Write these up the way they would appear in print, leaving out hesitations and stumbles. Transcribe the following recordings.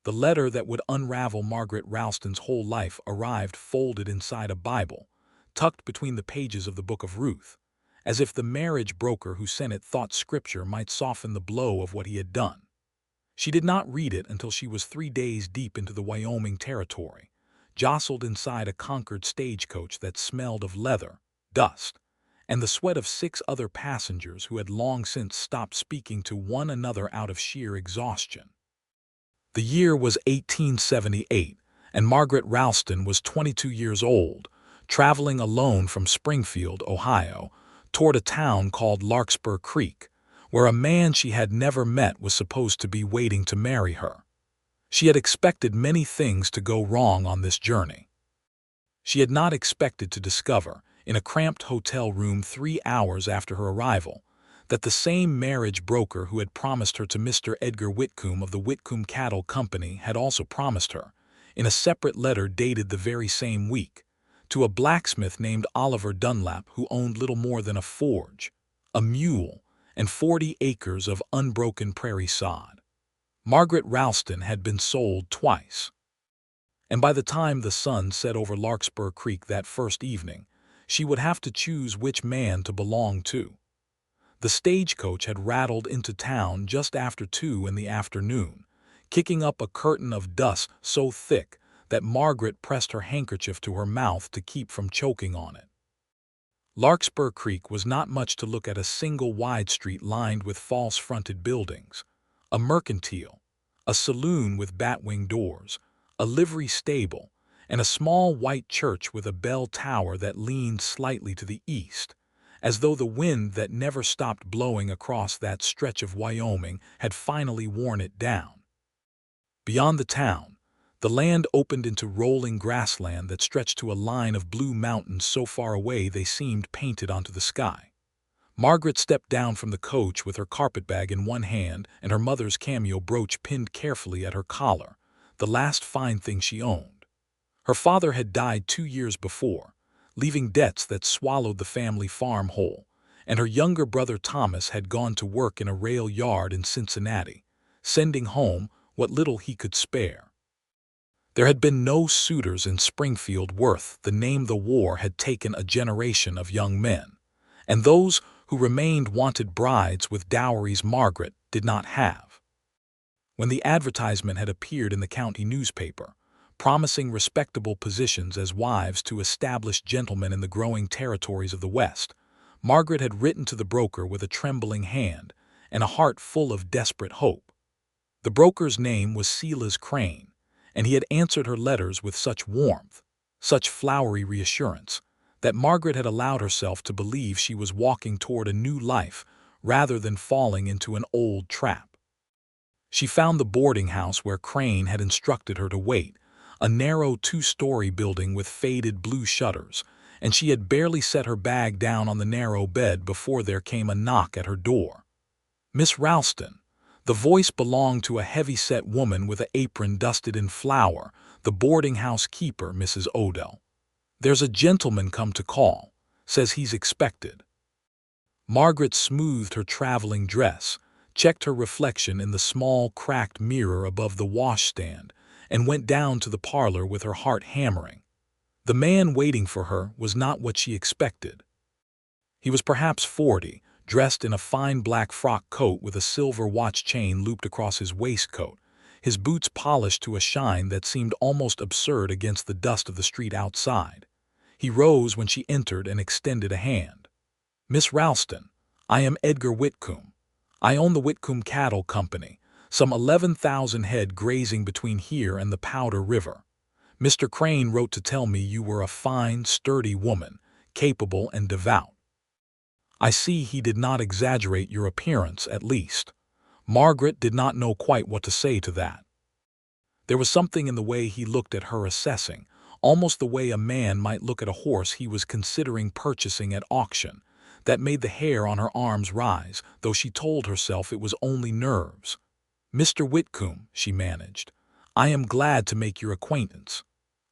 The letter that would unravel Margaret Ralston's whole life arrived folded inside a Bible, tucked between the pages of the Book of Ruth, as if the marriage broker who sent it thought Scripture might soften the blow of what he had done. She did not read it until she was 3 days deep into the Wyoming Territory, jostled inside a Concord stagecoach that smelled of leather, dust, and the sweat of 6 other passengers who had long since stopped speaking to one another out of sheer exhaustion. The year was 1878, and Margaret Ralston was 22 years old, traveling alone from Springfield, Ohio, toward a town called Larkspur Creek, where a man she had never met was supposed to be waiting to marry her. She had expected many things to go wrong on this journey. She had not expected to discover, in a cramped hotel room 3 hours after her arrival, that the same marriage broker who had promised her to Mr. Edgar Whitcomb of the Whitcomb Cattle Company had also promised her, in a separate letter dated the very same week, to a blacksmith named Oliver Dunlap who owned little more than a forge, a mule, and 40 acres of unbroken prairie sod. Margaret Ralston had been sold twice. And by the time the sun set over Larkspur Creek that first evening, she would have to choose which man to belong to. The stagecoach had rattled into town just after 2 in the afternoon, kicking up a curtain of dust so thick that Margaret pressed her handkerchief to her mouth to keep from choking on it. Larkspur Creek was not much to look at: a single wide street lined with false-fronted buildings, a mercantile, a saloon with batwing doors, a livery stable, and a small white church with a bell tower that leaned slightly to the east, as though the wind that never stopped blowing across that stretch of Wyoming had finally worn it down. Beyond the town, the land opened into rolling grassland that stretched to a line of blue mountains so far away they seemed painted onto the sky. Margaret stepped down from the coach with her carpetbag in one hand and her mother's cameo brooch pinned carefully at her collar, the last fine thing she owned. Her father had died 2 years before, leaving debts that swallowed the family farm whole, and her younger brother Thomas had gone to work in a rail yard in Cincinnati, sending home what little he could spare. There had been no suitors in Springfield worth the name. The war had taken a generation of young men, and those who remained wanted brides with dowries Margaret did not have. When the advertisement had appeared in the county newspaper, promising respectable positions as wives to established gentlemen in the growing territories of the West, Margaret had written to the broker with a trembling hand and a heart full of desperate hope. The broker's name was Silas Crane, and he had answered her letters with such warmth, such flowery reassurance, that Margaret had allowed herself to believe she was walking toward a new life rather than falling into an old trap. She found the boarding house where Crane had instructed her to wait, a narrow 2-story building with faded blue shutters, and she had barely set her bag down on the narrow bed before there came a knock at her door. "Miss Ralston." The voice belonged to a heavy-set woman with an apron dusted in flour, the boarding house keeper, Mrs. Odell. "There's a gentleman come to call. Says he's expected." Margaret smoothed her traveling dress, checked her reflection in the small cracked mirror above the washstand, and went down to the parlor with her heart hammering. The man waiting for her was not what she expected. He was perhaps 40, dressed in a fine black frock coat with a silver watch chain looped across his waistcoat, his boots polished to a shine that seemed almost absurd against the dust of the street outside. He rose when she entered and extended a hand. "Miss Ralston, I am Edgar Whitcomb. I own the Whitcomb Cattle Company, some 11,000 head grazing between here and the Powder River. Mr. Crane wrote to tell me you were a fine, sturdy woman, capable and devout. I see he did not exaggerate your appearance, at least." Margaret did not know quite what to say to that. There was something in the way he looked at her assessing, almost the way a man might look at a horse he was considering purchasing at auction, that made the hair on her arms rise, though she told herself it was only nerves. "Mr. Whitcomb," she managed, "I am glad to make your acquaintance.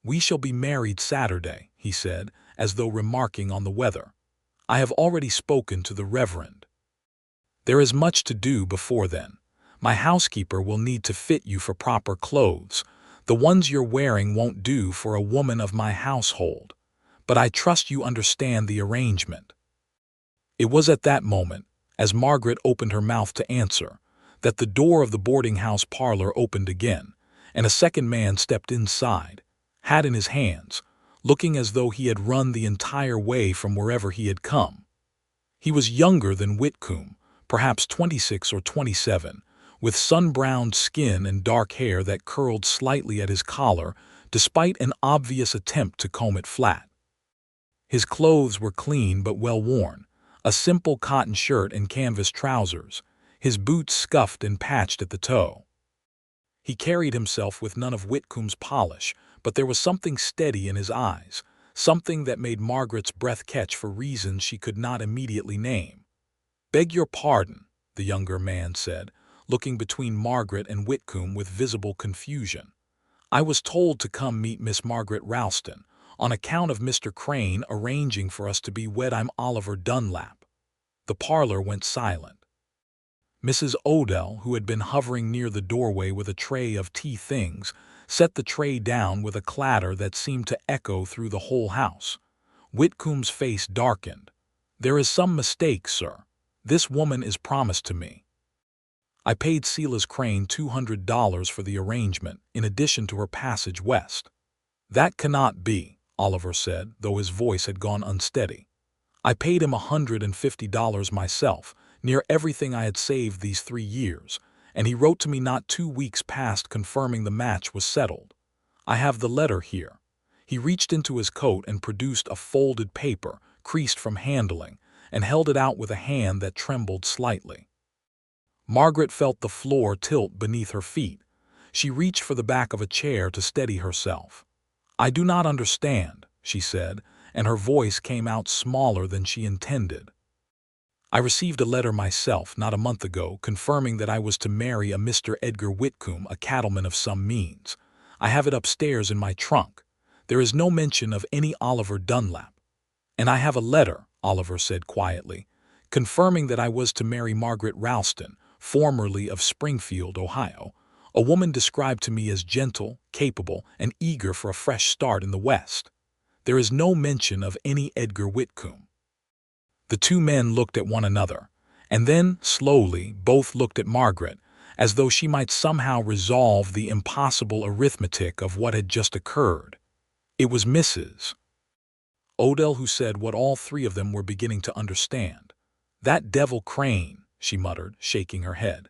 We shall be married Saturday," he said, as though remarking on the weather. "I have already spoken to the Reverend. There is much to do before then. My housekeeper will need to fit you for proper clothes. The ones you're wearing won't do for a woman of my household. But I trust you understand the arrangement." It was at that moment, as Margaret opened her mouth to answer, that the door of the boarding-house parlor opened again, and a second man stepped inside, hat in his hands, looking as though he had run the entire way from wherever he had come. He was younger than Whitcomb, perhaps 26 or 27, with sun-browned skin and dark hair that curled slightly at his collar despite an obvious attempt to comb it flat. His clothes were clean but well worn, a simple cotton shirt and canvas trousers, his boots scuffed and patched at the toe. He carried himself with none of Whitcomb's polish, but there was something steady in his eyes, something that made Margaret's breath catch for reasons she could not immediately name. "Beg your pardon," the younger man said, looking between Margaret and Whitcomb with visible confusion. "I was told to come meet Miss Margaret Ralston, on account of Mr. Crane arranging for us to be wed. I'm Oliver Dunlap." The parlor went silent. Mrs. Odell, who had been hovering near the doorway with a tray of tea things, set the tray down with a clatter that seemed to echo through the whole house. Whitcomb's face darkened. "There is some mistake, sir. This woman is promised to me. I paid Silas Crane $200 for the arrangement, in addition to her passage west." "That cannot be," Oliver said, though his voice had gone unsteady. "I paid him $150 myself, near everything I had saved these 3 years, and he wrote to me not 2 weeks past confirming the match was settled. I have the letter here." He reached into his coat and produced a folded paper, creased from handling, and held it out with a hand that trembled slightly. Margaret felt the floor tilt beneath her feet. She reached for the back of a chair to steady herself. "I do not understand," she said, and her voice came out smaller than she intended. "I received a letter myself not a month ago confirming that I was to marry a Mr. Edgar Whitcomb, a cattleman of some means. I have it upstairs in my trunk. There is no mention of any Oliver Dunlap. And I have a letter," Oliver said quietly, "confirming that I was to marry Margaret Ralston, formerly of Springfield, Ohio, a woman described to me as gentle, capable, and eager for a fresh start in the West. There is no mention of any Edgar Whitcomb." The two men looked at one another, and then, slowly, both looked at Margaret, as though she might somehow resolve the impossible arithmetic of what had just occurred. It was Mrs. Odell who said what all three of them were beginning to understand. "That devil Crane," she muttered, shaking her head.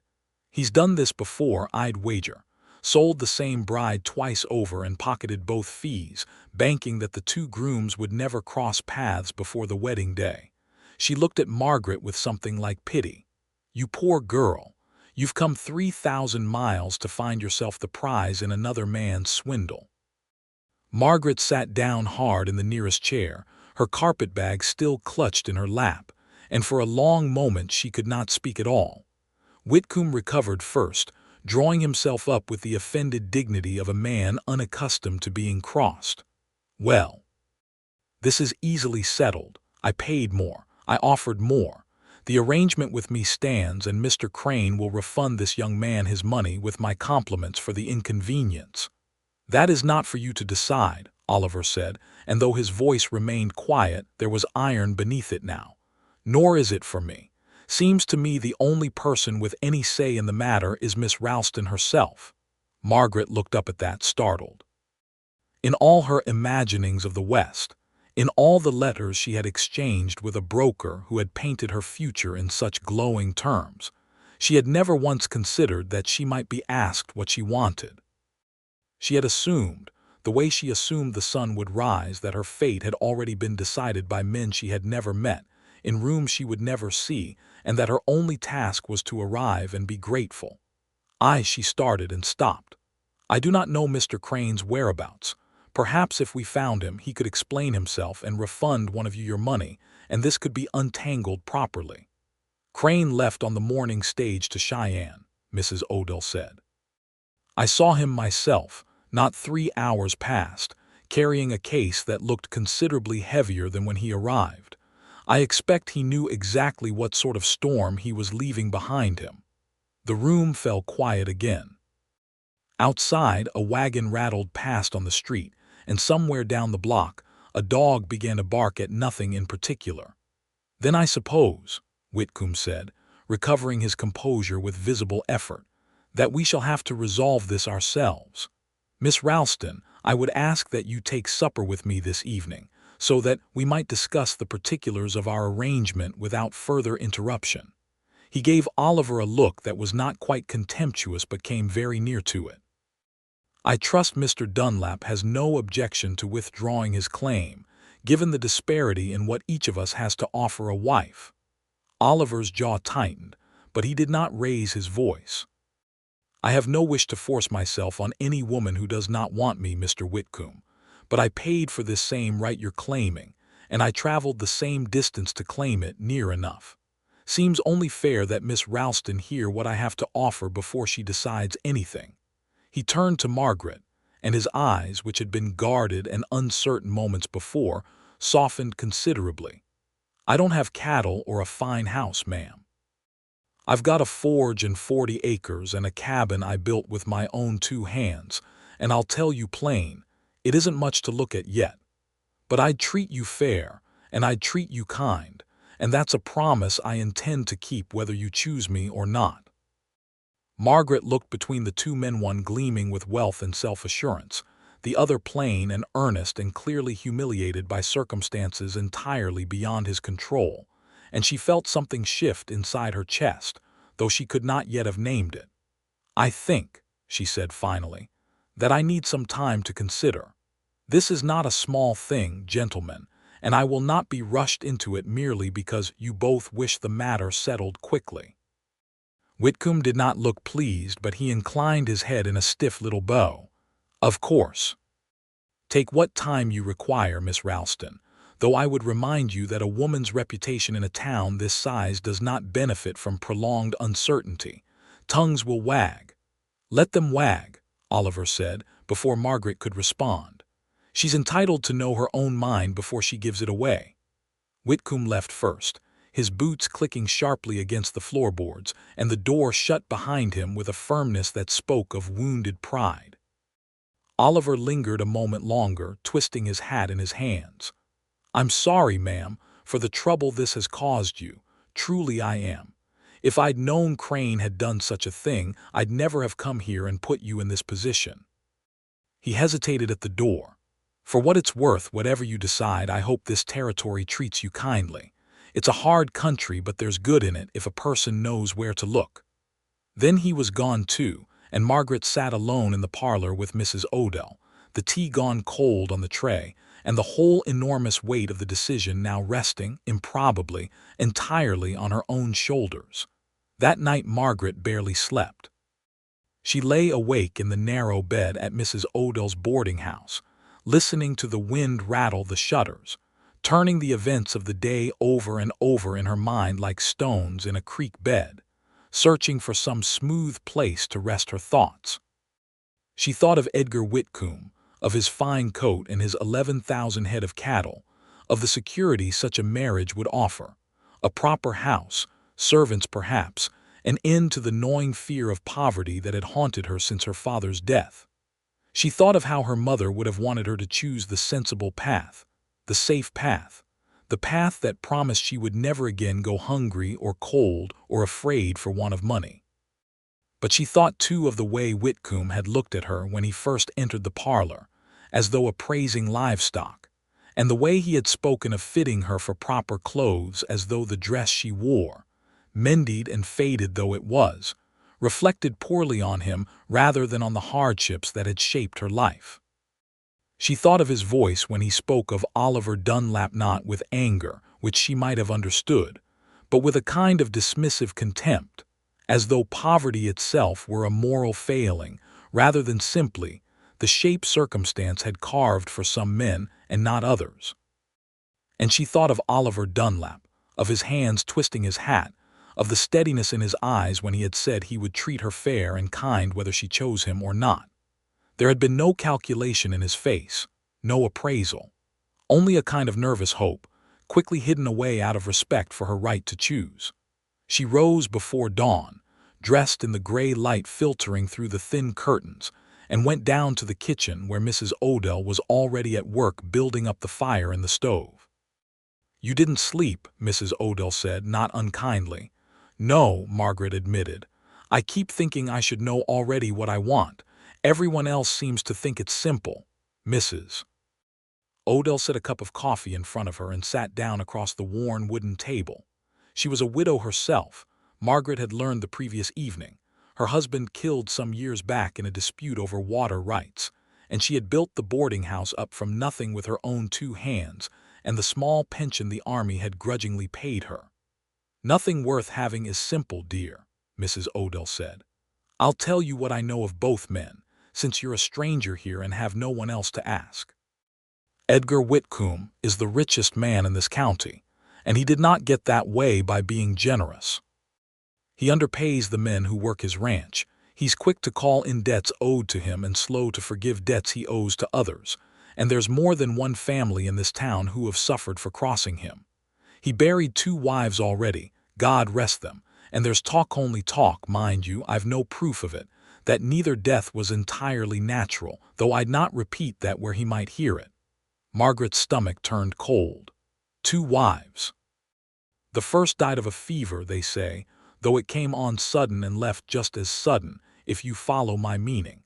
"He's done this before, I'd wager. Sold the same bride twice over and pocketed both fees, banking that the two grooms would never cross paths before the wedding day." She looked at Margaret with something like pity. "You poor girl. You've come 3,000 miles to find yourself the prize in another man's swindle." Margaret sat down hard in the nearest chair, her carpetbag still clutched in her lap, and for a long moment she could not speak at all. Whitcomb recovered first, drawing himself up with the offended dignity of a man unaccustomed to being crossed. "Well, this is easily settled. I paid more. I offered more. The arrangement with me stands, and Mr. Crane will refund this young man his money with my compliments for the inconvenience." "That is not for you to decide," Oliver said, and though his voice remained quiet, there was iron beneath it now. "Nor is it for me. Seems to me the only person with any say in the matter is Miss Ralston herself." Margaret looked up at that, startled. In all her imaginings of the West, in all the letters she had exchanged with a broker who had painted her future in such glowing terms, she had never once considered that she might be asked what she wanted. She had assumed, the way she assumed the sun would rise, that her fate had already been decided by men she had never met, in rooms she would never see, and that her only task was to arrive and be grateful. She started and stopped. "I do not know Mr. Crane's whereabouts. Perhaps if we found him, he could explain himself and refund one of you your money, and this could be untangled properly." "Crane left on the morning stage to Cheyenne," Mrs. Odell said. "I saw him myself, not 3 hours past, carrying a case that looked considerably heavier than when he arrived. I expect he knew exactly what sort of storm he was leaving behind him." The room fell quiet again. Outside, a wagon rattled past on the street, and somewhere down the block, a dog began to bark at nothing in particular. "Then I suppose," Whitcomb said, recovering his composure with visible effort, "that we shall have to resolve this ourselves. Miss Ralston, I would ask that you take supper with me this evening, so that we might discuss the particulars of our arrangement without further interruption." He gave Oliver a look that was not quite contemptuous but came very near to it. "I trust Mr. Dunlap has no objection to withdrawing his claim, given the disparity in what each of us has to offer a wife." Oliver's jaw tightened, but he did not raise his voice. "I have no wish to force myself on any woman who does not want me, Mr. Whitcomb, but I paid for this same right you're claiming, and I traveled the same distance to claim it near enough. Seems only fair that Miss Ralston hear what I have to offer before she decides anything." He turned to Margaret, and his eyes, which had been guarded and uncertain moments before, softened considerably. "I don't have cattle or a fine house, ma'am. I've got a forge and 40 acres and a cabin I built with my own 2 hands, and I'll tell you plain, it isn't much to look at yet. But I'd treat you fair, and I'd treat you kind, and that's a promise I intend to keep whether you choose me or not." Margaret looked between the 2 men, one gleaming with wealth and self-assurance, the other plain and earnest and clearly humiliated by circumstances entirely beyond his control, and she felt something shift inside her chest, though she could not yet have named it. "I think," she said finally, "that I need some time to consider. This is not a small thing, gentlemen, and I will not be rushed into it merely because you both wish the matter settled quickly." Whitcomb did not look pleased, but he inclined his head in a stiff little bow. "Of course. Take what time you require, Miss Ralston, though I would remind you that a woman's reputation in a town this size does not benefit from prolonged uncertainty. Tongues will wag." "Let them wag," Oliver said, before Margaret could respond. "She's entitled to know her own mind before she gives it away." Whitcomb left first, his boots clicking sharply against the floorboards, and the door shut behind him with a firmness that spoke of wounded pride. Oliver lingered a moment longer, twisting his hat in his hands. "I'm sorry, ma'am, for the trouble this has caused you. Truly I am. If I'd known Crane had done such a thing, I'd never have come here and put you in this position." He hesitated at the door. "For what it's worth, whatever you decide, I hope this territory treats you kindly. It's a hard country, but there's good in it if a person knows where to look." Then he was gone too, and Margaret sat alone in the parlor with Mrs. Odell, the tea gone cold on the tray, and the whole enormous weight of the decision now resting, improbably, entirely on her own shoulders. That night Margaret barely slept. She lay awake in the narrow bed at Mrs. Odell's boarding house, listening to the wind rattle the shutters, turning the events of the day over and over in her mind like stones in a creek bed, searching for some smooth place to rest her thoughts. She thought of Edgar Whitcomb, of his fine coat and his 11,000 head of cattle, of the security such a marriage would offer, a proper house, servants perhaps, an end to the gnawing fear of poverty that had haunted her since her father's death. She thought of how her mother would have wanted her to choose the sensible path, the safe path, the path that promised she would never again go hungry or cold or afraid for want of money. But she thought too of the way Whitcomb had looked at her when he first entered the parlor, as though appraising livestock, and the way he had spoken of fitting her for proper clothes as though the dress she wore, mended and faded though it was, reflected poorly on him rather than on the hardships that had shaped her life. She thought of his voice when he spoke of Oliver Dunlap, not with anger, which she might have understood, but with a kind of dismissive contempt, as though poverty itself were a moral failing rather than simply the shape circumstance had carved for some men and not others. And she thought of Oliver Dunlap, of his hands twisting his hat, of the steadiness in his eyes when he had said he would treat her fair and kind whether she chose him or not. There had been no calculation in his face, no appraisal, only a kind of nervous hope, quickly hidden away out of respect for her right to choose. She rose before dawn, dressed in the gray light filtering through the thin curtains, and went down to the kitchen where Mrs. Odell was already at work building up the fire in the stove. "You didn't sleep," Mrs. Odell said, not unkindly. "No," Margaret admitted. "I keep thinking I should know already what I want. Everyone else seems to think it's simple." Mrs. Odell set a cup of coffee in front of her and sat down across the worn wooden table. She was a widow herself. Margaret had learned the previous evening. Her husband killed some years back in a dispute over water rights, and she had built the boarding house up from nothing with her own 2 hands, and the small pension the army had grudgingly paid her. "Nothing worth having is simple, dear," Mrs. Odell said. "I'll tell you what I know of both men, since you're a stranger here and have no one else to ask. Edgar Whitcomb is the richest man in this county, and he did not get that way by being generous. He underpays the men who work his ranch. He's quick to call in debts owed to him and slow to forgive debts he owes to others, and there's more than one family in this town who have suffered for crossing him. He buried 2 wives already, God rest them, and there's only talk, mind you, I've no proof of it, that neither death was entirely natural, though I'd not repeat that where he might hear it." Margaret's stomach turned cold. 2 wives. "The first died of a fever, they say, though it came on sudden and left just as sudden, if you follow my meaning.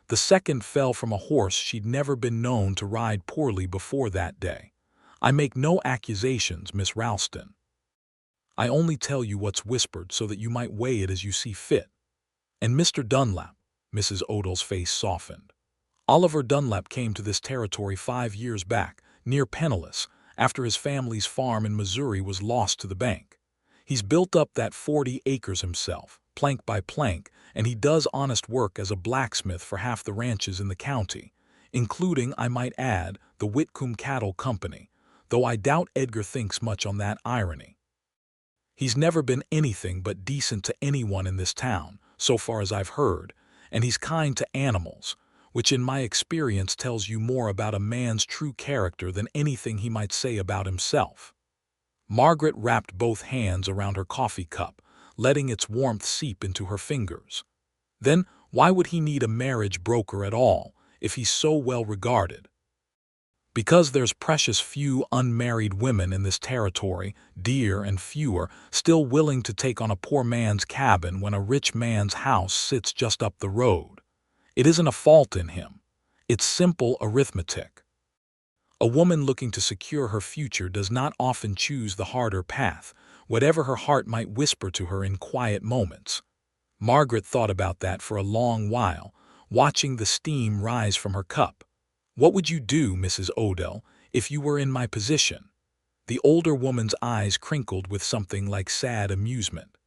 The second fell from a horse she'd never been known to ride poorly before that day. I make no accusations, Miss Ralston. I only tell you what's whispered so that you might weigh it as you see fit. And Mr. Dunlap," Mrs. Odell's face softened. "Oliver Dunlap came to this territory 5 years back, near penniless, after his family's farm in Missouri was lost to the bank. He's built up that 40 acres himself, plank by plank, and he does honest work as a blacksmith for half the ranches in the county, including, I might add, the Whitcomb Cattle Company, though I doubt Edgar thinks much on that irony. He's never been anything but decent to anyone in this town, so far as I've heard, and he's kind to animals, which in my experience tells you more about a man's true character than anything he might say about himself." Margaret wrapped both hands around her coffee cup, letting its warmth seep into her fingers. "Then why would he need a marriage broker at all, if he's so well regarded?" "Because there's precious few unmarried women in this territory, dear, and fewer still willing to take on a poor man's cabin when a rich man's house sits just up the road. It isn't a fault in him. It's simple arithmetic. A woman looking to secure her future does not often choose the harder path, whatever her heart might whisper to her in quiet moments." Margaret thought about that for a long while, watching the steam rise from her cup. "What would you do, Mrs. Odell, if you were in my position?" The older woman's eyes crinkled with something like sad amusement.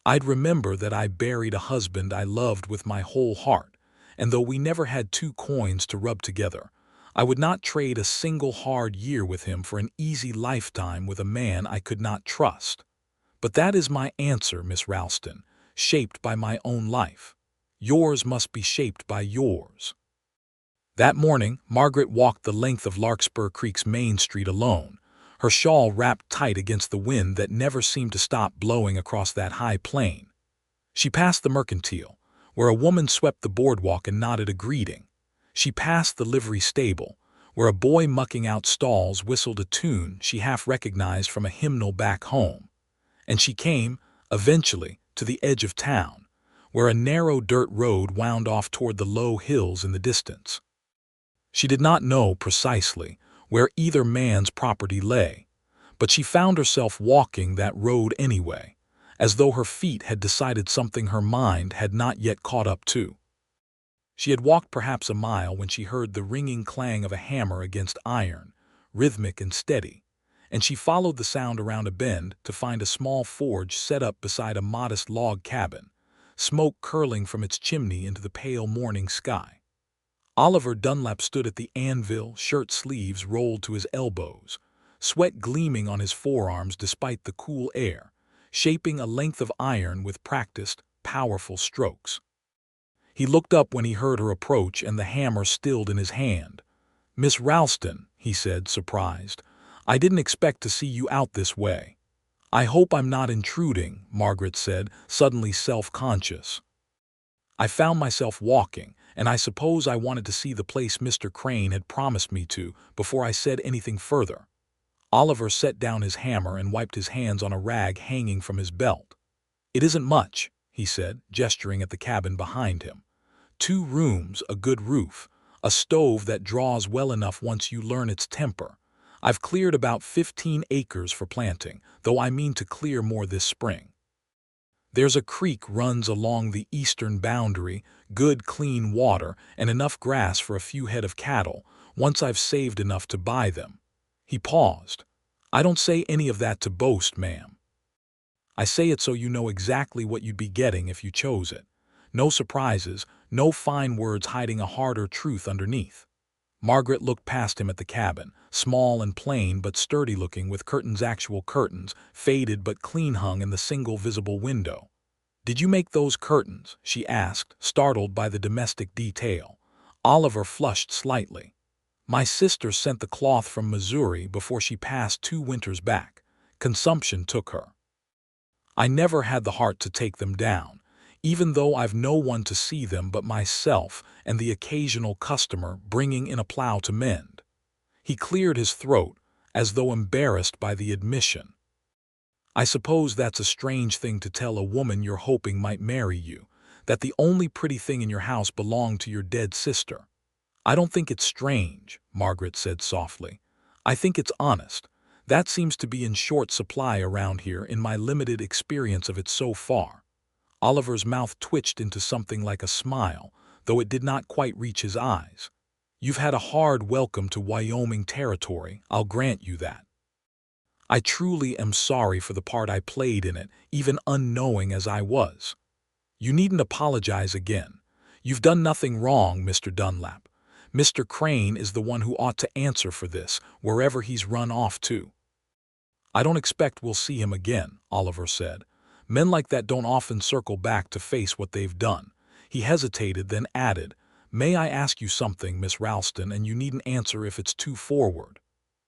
"I'd remember that I buried a husband I loved with my whole heart, and though we never had 2 coins to rub together, I would not trade a single hard year with him for an easy lifetime with a man I could not trust. But that is my answer, Miss Ralston, shaped by my own life. Yours must be shaped by yours." That morning, Margaret walked the length of Larkspur Creek's main street alone, her shawl wrapped tight against the wind that never seemed to stop blowing across that high plain. She passed the Mercantile, where a woman swept the boardwalk and nodded a greeting. She passed the livery stable, where a boy mucking out stalls whistled a tune she half recognized from a hymnal back home. And she came, eventually, to the edge of town, where a narrow dirt road wound off toward the low hills in the distance. She did not know precisely where either man's property lay, but she found herself walking that road anyway, as though her feet had decided something her mind had not yet caught up to. She had walked perhaps a mile when she heard the ringing clang of a hammer against iron, rhythmic and steady, and she followed the sound around a bend to find a small forge set up beside a modest log cabin, smoke curling from its chimney into the pale morning sky. Oliver Dunlap stood at the anvil, shirt sleeves rolled to his elbows, sweat gleaming on his forearms despite the cool air, shaping a length of iron with practiced, powerful strokes. He looked up when he heard her approach and the hammer stilled in his hand. "Miss Ralston," he said, surprised, "I didn't expect to see you out this way." I hope I'm not intruding, Margaret said, suddenly self-conscious. I found myself walking, and I suppose I wanted to see the place Mr. Crane had promised me to before I said anything further. Oliver set down his hammer and wiped his hands on a rag hanging from his belt. "It isn't much," he said, gesturing at the cabin behind him. "2 rooms, a good roof, a stove that draws well enough once you learn its temper. I've cleared about 15 acres for planting, though I mean to clear more this spring. There's a creek runs along the eastern boundary, good clean water, and enough grass for a few head of cattle, once I've saved enough to buy them." He paused. "I don't say any of that to boast, ma'am. I say it so you know exactly what you'd be getting if you chose it. No surprises, no fine words hiding a harder truth underneath." Margaret looked past him at the cabin, small and plain but sturdy-looking, with actual curtains, faded but clean-hung in the single visible window. "Did you make those curtains?" she asked, startled by the domestic detail. Oliver flushed slightly. "My sister sent the cloth from Missouri before she passed 2 winters back. Consumption took her. I never had the heart to take them down, even though I've no one to see them but myself and the occasional customer bringing in a plow to mend." He cleared his throat, as though embarrassed by the admission. "I suppose that's a strange thing to tell a woman you're hoping might marry you, that the only pretty thing in your house belonged to your dead sister." "I don't think it's strange," Margaret said softly. "I think it's honest. That seems to be in short supply around here in my limited experience of it so far." Oliver's mouth twitched into something like a smile, though it did not quite reach his eyes. "You've had a hard welcome to Wyoming Territory, I'll grant you that. I truly am sorry for the part I played in it, even unknowing as I was. You needn't apologize again. You've done nothing wrong, Mr. Dunlap. Mr. Crane is the one who ought to answer for this, wherever he's run off to." "I don't expect we'll see him again," Oliver said. "Men like that don't often circle back to face what they've done." He hesitated, then added, "May I ask you something, Miss Ralston, and you needn't answer if it's too forward."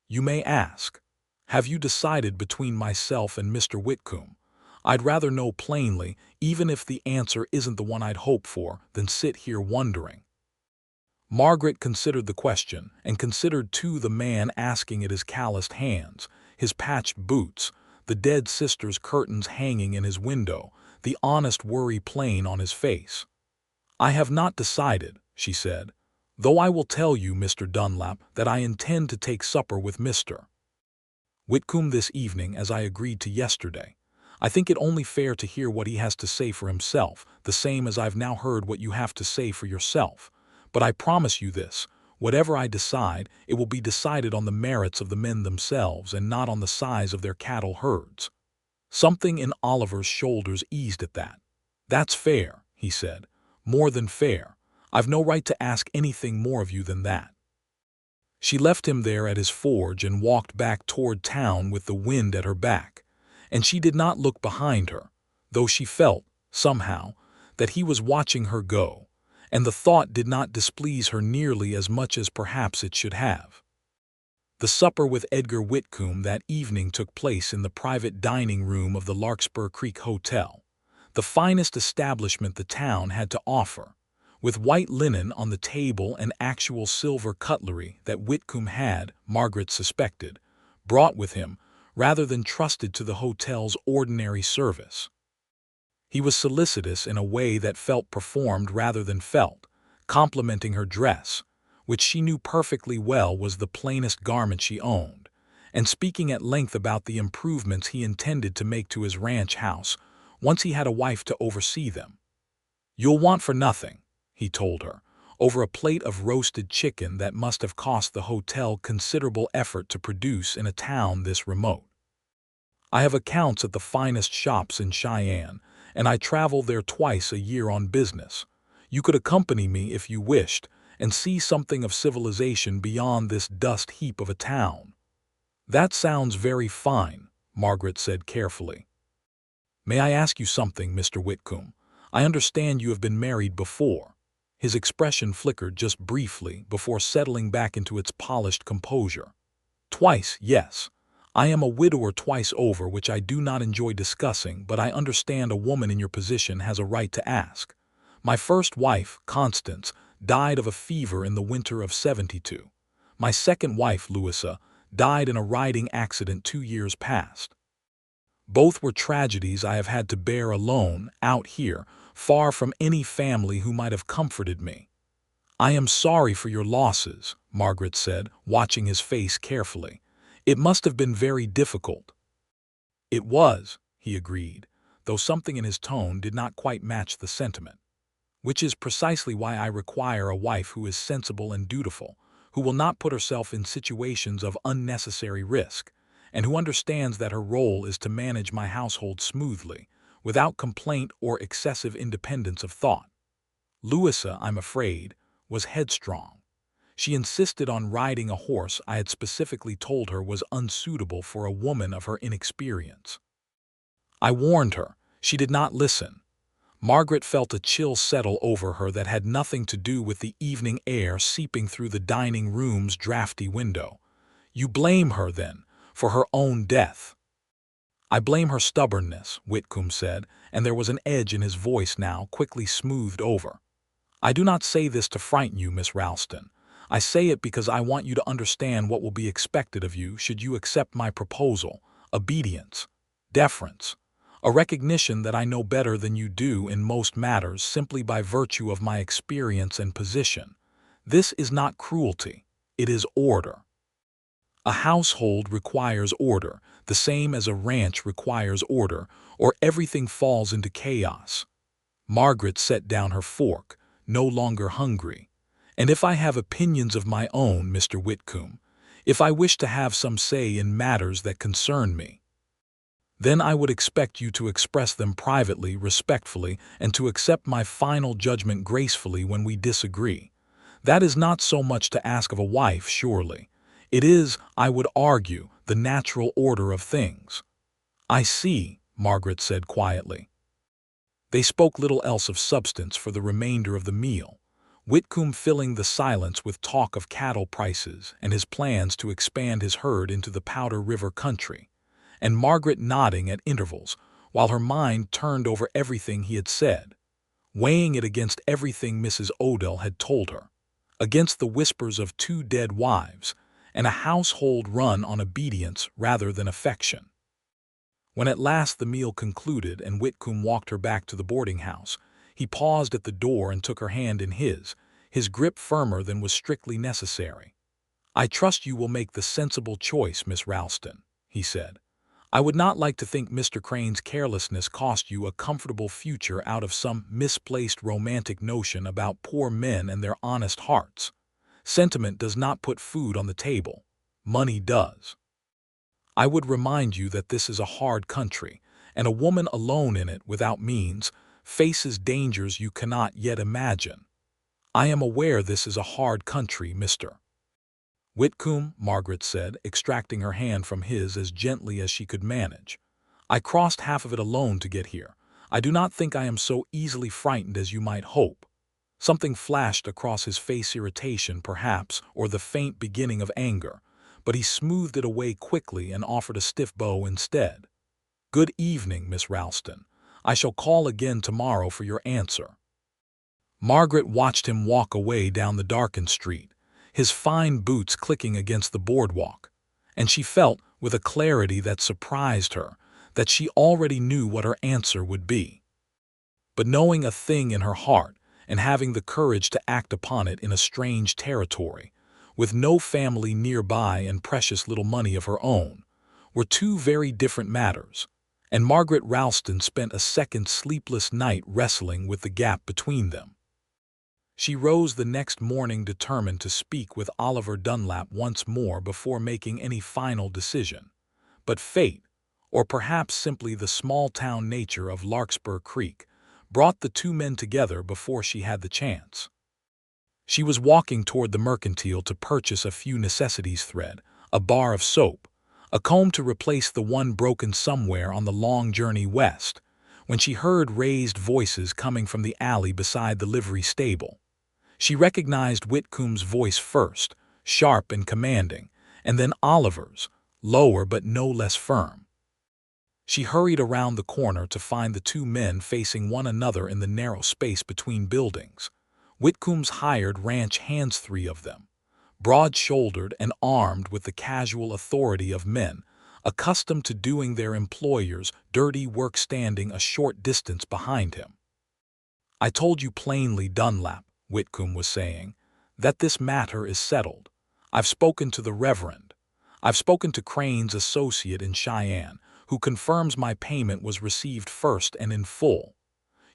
"You may ask. Have you decided between myself and Mr. Whitcomb? I'd rather know plainly, even if the answer isn't the one I'd hope for, than sit here wondering." Margaret considered the question, and considered too the man asking it, his calloused hands, his patched boots, the dead sister's curtains hanging in his window, the honest worry plain on his face. "I have not decided," she said, "though I will tell you, Mr. Dunlap, that I intend to take supper with Mr. Whitcomb this evening, as I agreed to yesterday. I think it only fair to hear what he has to say for himself, the same as I've now heard what you have to say for yourself. But I promise you this, whatever I decide, it will be decided on the merits of the men themselves and not on the size of their cattle herds." Something in Oliver's shoulders eased at that. "That's fair," he said. "More than fair. I've no right to ask anything more of you than that." She left him there at his forge and walked back toward town with the wind at her back, and she did not look behind her, though she felt, somehow, that he was watching her go, and the thought did not displease her nearly as much as perhaps it should have. The supper with Edgar Whitcomb that evening took place in the private dining room of the Larkspur Creek Hotel, the finest establishment the town had to offer, with white linen on the table and actual silver cutlery that Whitcomb had, Margaret suspected, brought with him rather than trusted to the hotel's ordinary service. He was solicitous in a way that felt performed rather than felt, complimenting her dress, which she knew perfectly well was the plainest garment she owned, and speaking at length about the improvements he intended to make to his ranch house once he had a wife to oversee them. "You'll want for nothing," he told her, over a plate of roasted chicken that must have cost the hotel considerable effort to produce in a town this remote. "I have accounts at the finest shops in Cheyenne, and I travel there twice a year on business. You could accompany me if you wished, and see something of civilization beyond this dust heap of a town." "That sounds very fine," Margaret said carefully. "May I ask you something, Mr. Whitcomb? I understand you have been married before." His expression flickered just briefly before settling back into its polished composure. "Twice, yes. I am a widower twice over, which I do not enjoy discussing, but I understand a woman in your position has a right to ask. My first wife, Constance, died of a fever in the winter of '72. My second wife, Louisa, died in a riding accident 2 years past. Both were tragedies I have had to bear alone, out here, far from any family who might have comforted me. I am sorry for your losses, Margaret said, watching his face carefully. It must have been very difficult. It was, he agreed, though something in his tone did not quite match the sentiment. Which is precisely why I require a wife who is sensible and dutiful, who will not put herself in situations of unnecessary risk, and who understands that her role is to manage my household smoothly, without complaint or excessive independence of thought. Louisa, I'm afraid, was headstrong. She insisted on riding a horse I had specifically told her was unsuitable for a woman of her inexperience. I warned her. She did not listen. Margaret felt a chill settle over her that had nothing to do with the evening air seeping through the dining room's drafty window. You blame her, then, for her own death. I blame her stubbornness, Whitcomb said, and there was an edge in his voice now quickly smoothed over. I do not say this to frighten you, Miss Ralston. I say it because I want you to understand what will be expected of you should you accept my proposal: obedience, deference, a recognition that I know better than you do in most matters simply by virtue of my experience and position. This is not cruelty, it is order. A household requires order, the same as a ranch requires order, or everything falls into chaos. Margaret set down her fork, no longer hungry. And if I have opinions of my own, Mr. Whitcomb, if I wish to have some say in matters that concern me, then I would expect you to express them privately, respectfully, and to accept my final judgment gracefully when we disagree. That is not so much to ask of a wife, surely. It is, I would argue, the natural order of things. I see, Margaret said quietly. They spoke little else of substance for the remainder of the meal, Whitcomb filling the silence with talk of cattle prices and his plans to expand his herd into the Powder River country, and Margaret nodding at intervals while her mind turned over everything he had said, weighing it against everything Mrs. Odell had told her, against the whispers of 2 dead wives, and a household run on obedience rather than affection. When at last the meal concluded and Whitcomb walked her back to the boarding house, he paused at the door and took her hand in his grip firmer than was strictly necessary. I trust you will make the sensible choice, Miss Ralston, he said. I would not like to think Mr. Crane's carelessness cost you a comfortable future out of some misplaced romantic notion about poor men and their honest hearts. Sentiment does not put food on the table. Money does. I would remind you that this is a hard country, and a woman alone in it without means faces dangers you cannot yet imagine. I am aware this is a hard country, Mr. Whitcomb, Margaret said, extracting her hand from his as gently as she could manage. I crossed half of it alone to get here. I do not think I am so easily frightened as you might hope. Something flashed across his face, irritation perhaps, or the faint beginning of anger, but he smoothed it away quickly and offered a stiff bow instead. Good evening, Miss Ralston. I shall call again tomorrow for your answer. Margaret watched him walk away down the darkened street, his fine boots clicking against the boardwalk, and she felt, with a clarity that surprised her, that she already knew what her answer would be. But knowing a thing in her heart, and having the courage to act upon it in a strange territory, with no family nearby and precious little money of her own, were 2 very different matters, and Margaret Ralston spent a second sleepless night wrestling with the gap between them. She rose the next morning determined to speak with Oliver Dunlap once more before making any final decision. But fate, or perhaps simply the small-town nature of Larkspur Creek, brought the 2 men together before she had the chance. She was walking toward the mercantile to purchase a few necessities: thread, a bar of soap, a comb to replace the one broken somewhere on the long journey west, when she heard raised voices coming from the alley beside the livery stable. She recognized Whitcomb's voice first, sharp and commanding, and then Oliver's, lower but no less firm. She hurried around the corner to find the two men facing one another in the narrow space between buildings. Whitcomb's hired ranch hands, three of them, broad-shouldered and armed with the casual authority of men, accustomed to doing their employer's dirty work, standing a short distance behind him. "I told you plainly, Dunlap," Whitcomb was saying, "that this matter is settled. I've spoken to the Reverend. I've spoken to Crane's associate in Cheyenne, who confirms my payment was received first and in full.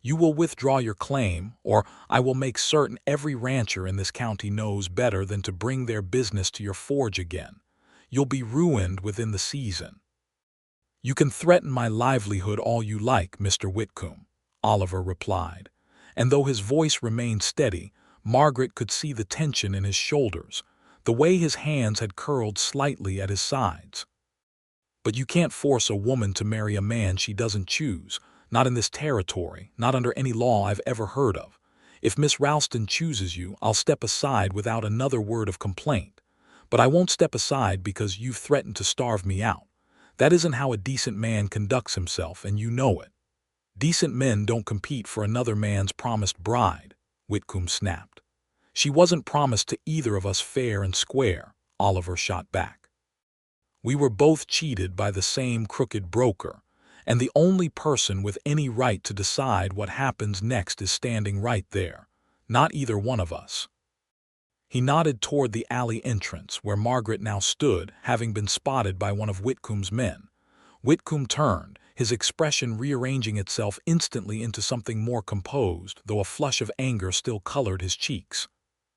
You will withdraw your claim, or I will make certain every rancher in this county knows better than to bring their business to your forge again. You'll be ruined within the season." "You can threaten my livelihood all you like, Mr. Whitcomb," Oliver replied, and though his voice remained steady, Margaret could see the tension in his shoulders, the way his hands had curled slightly at his sides. "But you can't force a woman to marry a man she doesn't choose. Not in this territory, not under any law I've ever heard of. If Miss Ralston chooses you, I'll step aside without another word of complaint. But I won't step aside because you've threatened to starve me out. That isn't how a decent man conducts himself, and you know it. Decent men don't compete for another man's promised bride," Whitcomb snapped. "She wasn't promised to either of us fair and square," Oliver shot back. "We were both cheated by the same crooked broker, and the only person with any right to decide what happens next is standing right there, not either one of us." He nodded toward the alley entrance, where Margaret now stood, having been spotted by one of Whitcomb's men. Whitcomb turned, his expression rearranging itself instantly into something more composed, though a flush of anger still colored his cheeks.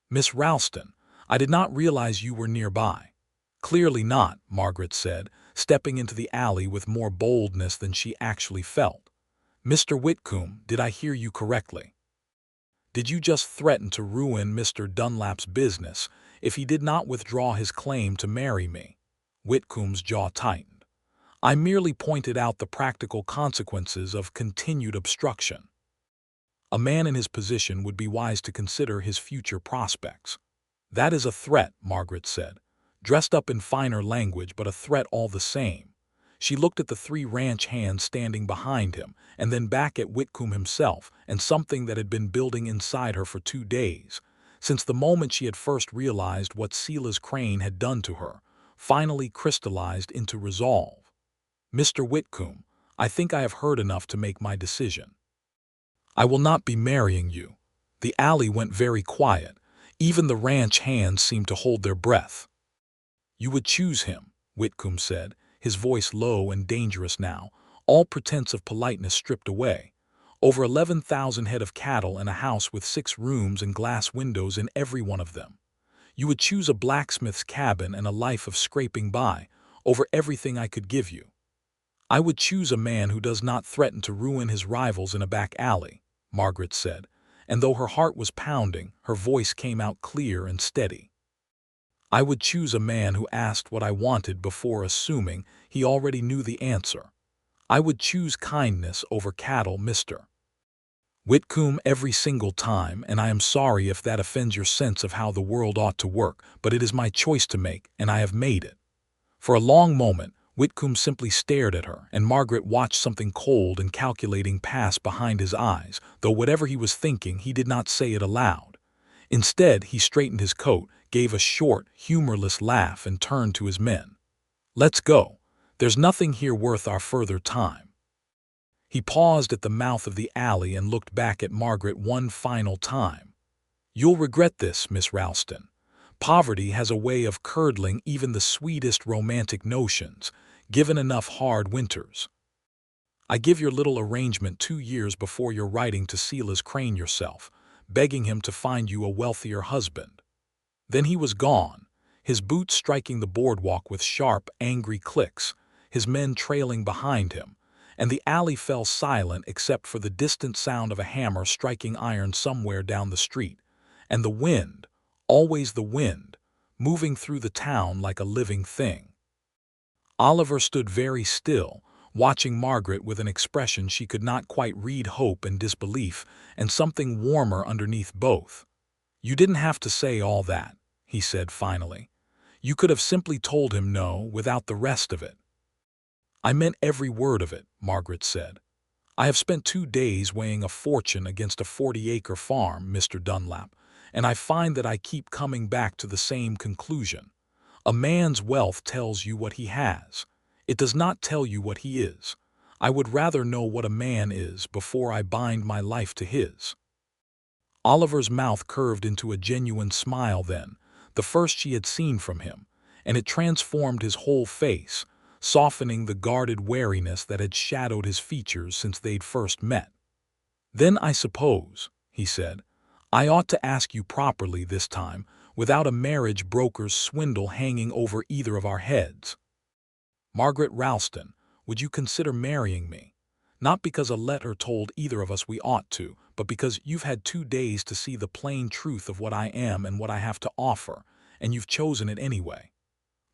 "Miss Ralston, I did not realize you were nearby." "Clearly not," Margaret said, stepping into the alley with more boldness than she actually felt. "Mr. Whitcomb, did I hear you correctly? Did you just threaten to ruin Mr. Dunlap's business if he did not withdraw his claim to marry me?" Whitcomb's jaw tightened. "I merely pointed out the practical consequences of continued obstruction. A man in his position would be wise to consider his future prospects." "That is a threat," Margaret said, dressed up in finer language, but a threat all the same. She looked at the three ranch hands standing behind him, and then back at Whitcomb himself, and something that had been building inside her for 2 days, since the moment she had first realized what Silas Crane had done to her, finally crystallized into resolve. "Mr. Whitcomb, I think I have heard enough to make my decision. I will not be marrying you." The alley went very quiet. Even the ranch hands seemed to hold their breath. "You would choose him," Whitcomb said, his voice low and dangerous now, all pretense of politeness stripped away. "Over 11,000 head of cattle and a house with 6 rooms and glass windows in every one of them. You would choose a blacksmith's cabin and a life of scraping by, over everything I could give you." "I would choose a man who does not threaten to ruin his rivals in a back alley," Margaret said, and though her heart was pounding, her voice came out clear and steady. "I would choose a man who asked what I wanted before assuming he already knew the answer. I would choose kindness over cattle, Mr. Whitcomb, every single time, and I am sorry if that offends your sense of how the world ought to work, but it is my choice to make, and I have made it." For a long moment, Whitcomb simply stared at her, and Margaret watched something cold and calculating pass behind his eyes, though whatever he was thinking, he did not say it aloud. Instead, he straightened his coat, gave a short, humorless laugh, and turned to his men. "Let's go. There's nothing here worth our further time." He paused at the mouth of the alley and looked back at Margaret one final time. "You'll regret this, Miss Ralston. Poverty has a way of curdling even the sweetest romantic notions, given enough hard winters. I give your little arrangement 2 years before you're writing to Silas Crane yourself, begging him to find you a wealthier husband." Then he was gone, his boots striking the boardwalk with sharp, angry clicks, his men trailing behind him, and the alley fell silent except for the distant sound of a hammer striking iron somewhere down the street, and the wind, always the wind, moving through the town like a living thing. Oliver stood very still, watching Margaret with an expression she could not quite read, hope and disbelief, and something warmer underneath both. "You didn't have to say all that," he said finally. You could have simply told him no without the rest of it. I meant every word of it, Margaret said. I have spent 2 days weighing a fortune against a 40-acre farm, Mr. Dunlap, and I find that I keep coming back to the same conclusion. A man's wealth tells you what he has. It does not tell you what he is. I would rather know what a man is before I bind my life to his. Oliver's mouth curved into a genuine smile then, the first she had seen from him, and it transformed his whole face, softening the guarded wariness that had shadowed his features since they'd first met. "Then I suppose," he said, "I ought to ask you properly this time, without a marriage broker's swindle hanging over either of our heads. Margaret Ralston, would you consider marrying me? Not because a letter told either of us we ought to, but because you've had 2 days to see the plain truth of what I am and what I have to offer, and you've chosen it anyway."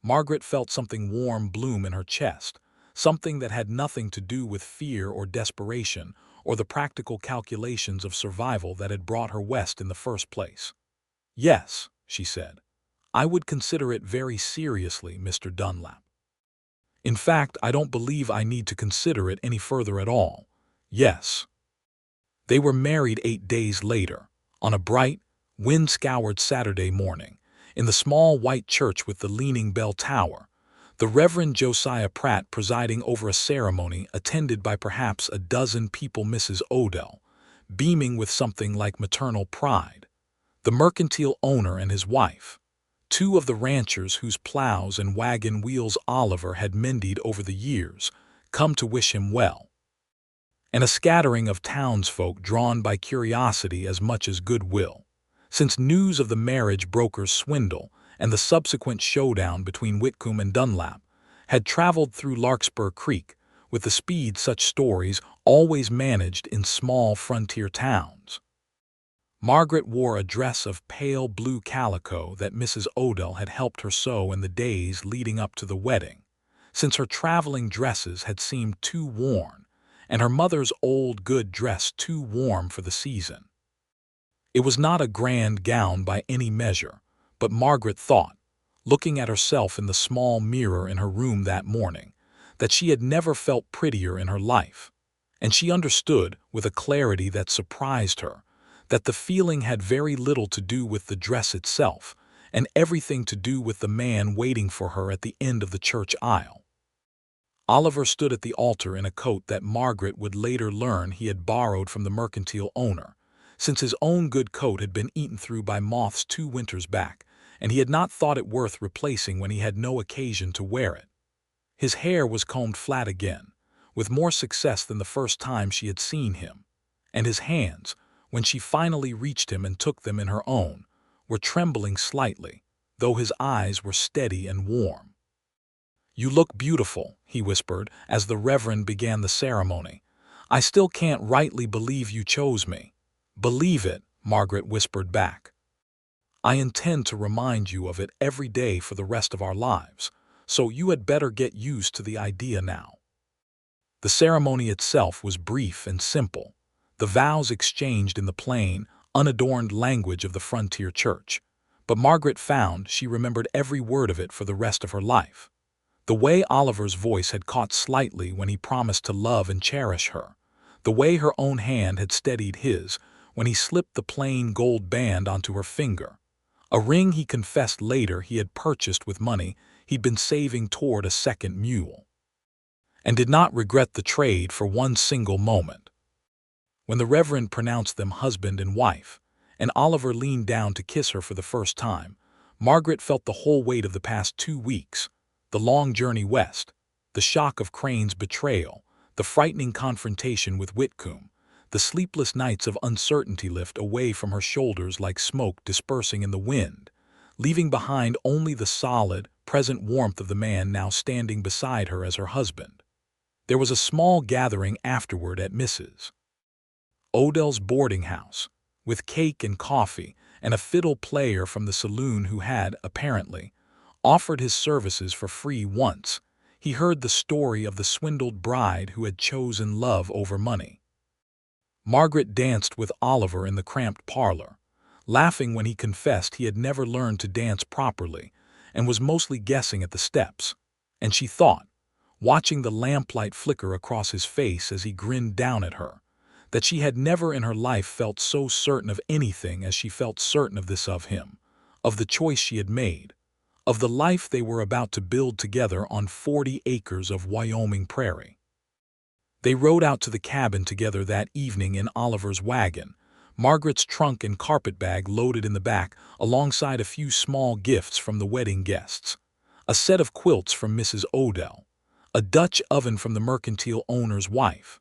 Margaret felt something warm bloom in her chest, something that had nothing to do with fear or desperation or the practical calculations of survival that had brought her west in the first place. "Yes," she said, "I would consider it very seriously, Mr. Dunlap. In fact, I don't believe I need to consider it any further at all. Yes." They were married 8 days later, on a bright, wind-scoured Saturday morning, in the small white church with the leaning bell tower, the Reverend Josiah Pratt presiding over a ceremony attended by perhaps a dozen people. Mrs. Odell, beaming with something like maternal pride, the mercantile owner and his wife, two of the ranchers whose plows and wagon wheels Oliver had mended over the years, come to wish him well, and a scattering of townsfolk drawn by curiosity as much as goodwill, since news of the marriage broker's swindle and the subsequent showdown between Whitcomb and Dunlap had traveled through Larkspur Creek with the speed such stories always managed in small frontier towns. Margaret wore a dress of pale blue calico that Mrs. Odell had helped her sew in the days leading up to the wedding, since her traveling dresses had seemed too worn, and her mother's old good dress too warm for the season. It was not a grand gown by any measure, but Margaret thought, looking at herself in the small mirror in her room that morning, that she had never felt prettier in her life, and she understood, with a clarity that surprised her, that the feeling had very little to do with the dress itself, and everything to do with the man waiting for her at the end of the church aisle. Oliver stood at the altar in a coat that Margaret would later learn he had borrowed from the mercantile owner, since his own good coat had been eaten through by moths 2 winters back, and he had not thought it worth replacing when he had no occasion to wear it. His hair was combed flat again, with more success than the first time she had seen him, and his hands, when she finally reached him and took them in her own, were trembling slightly, though his eyes were steady and warm. "You look beautiful," he whispered as the Reverend began the ceremony. "I still can't rightly believe you chose me." "Believe it," Margaret whispered back. "I intend to remind you of it every day for the rest of our lives, so you had better get used to the idea now." The ceremony itself was brief and simple, the vows exchanged in the plain, unadorned language of the frontier church, but Margaret found she remembered every word of it for the rest of her life. The way Oliver's voice had caught slightly when he promised to love and cherish her, the way her own hand had steadied his when he slipped the plain gold band onto her finger, a ring he confessed later he had purchased with money he'd been saving toward a second mule, and did not regret the trade for one single moment. When the Reverend pronounced them husband and wife, and Oliver leaned down to kiss her for the first time, Margaret felt the whole weight of the past 2 weeks, the long journey west, the shock of Crane's betrayal, the frightening confrontation with Whitcomb, the sleepless nights of uncertainty lift away from her shoulders like smoke dispersing in the wind, leaving behind only the solid, present warmth of the man now standing beside her as her husband. There was a small gathering afterward at Mrs. Odell's boarding house, with cake and coffee and a fiddle player from the saloon who had, apparently, offered his services for free once. He heard the story of the swindled bride who had chosen love over money. Margaret danced with Oliver in the cramped parlor, laughing when he confessed he had never learned to dance properly, and was mostly guessing at the steps. And she thought, watching the lamplight flicker across his face as he grinned down at her, that she had never in her life felt so certain of anything as she felt certain of this of him, of the choice she had made, of the life they were about to build together on 40 acres of Wyoming prairie. They rode out to the cabin together that evening in Oliver's wagon, Margaret's trunk and carpet bag loaded in the back, alongside a few small gifts from the wedding guests. A set of quilts from Mrs. Odell, a Dutch oven from the mercantile owner's wife,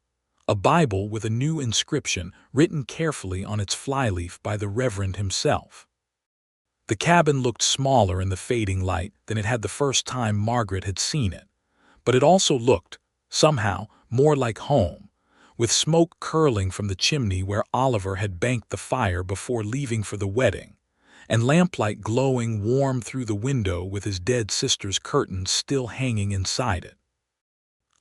a Bible with a new inscription written carefully on its flyleaf by the Reverend himself. The cabin looked smaller in the fading light than it had the first time Margaret had seen it, but it also looked, somehow, more like home, with smoke curling from the chimney where Oliver had banked the fire before leaving for the wedding, and lamplight glowing warm through the window with his dead sister's curtains still hanging inside it.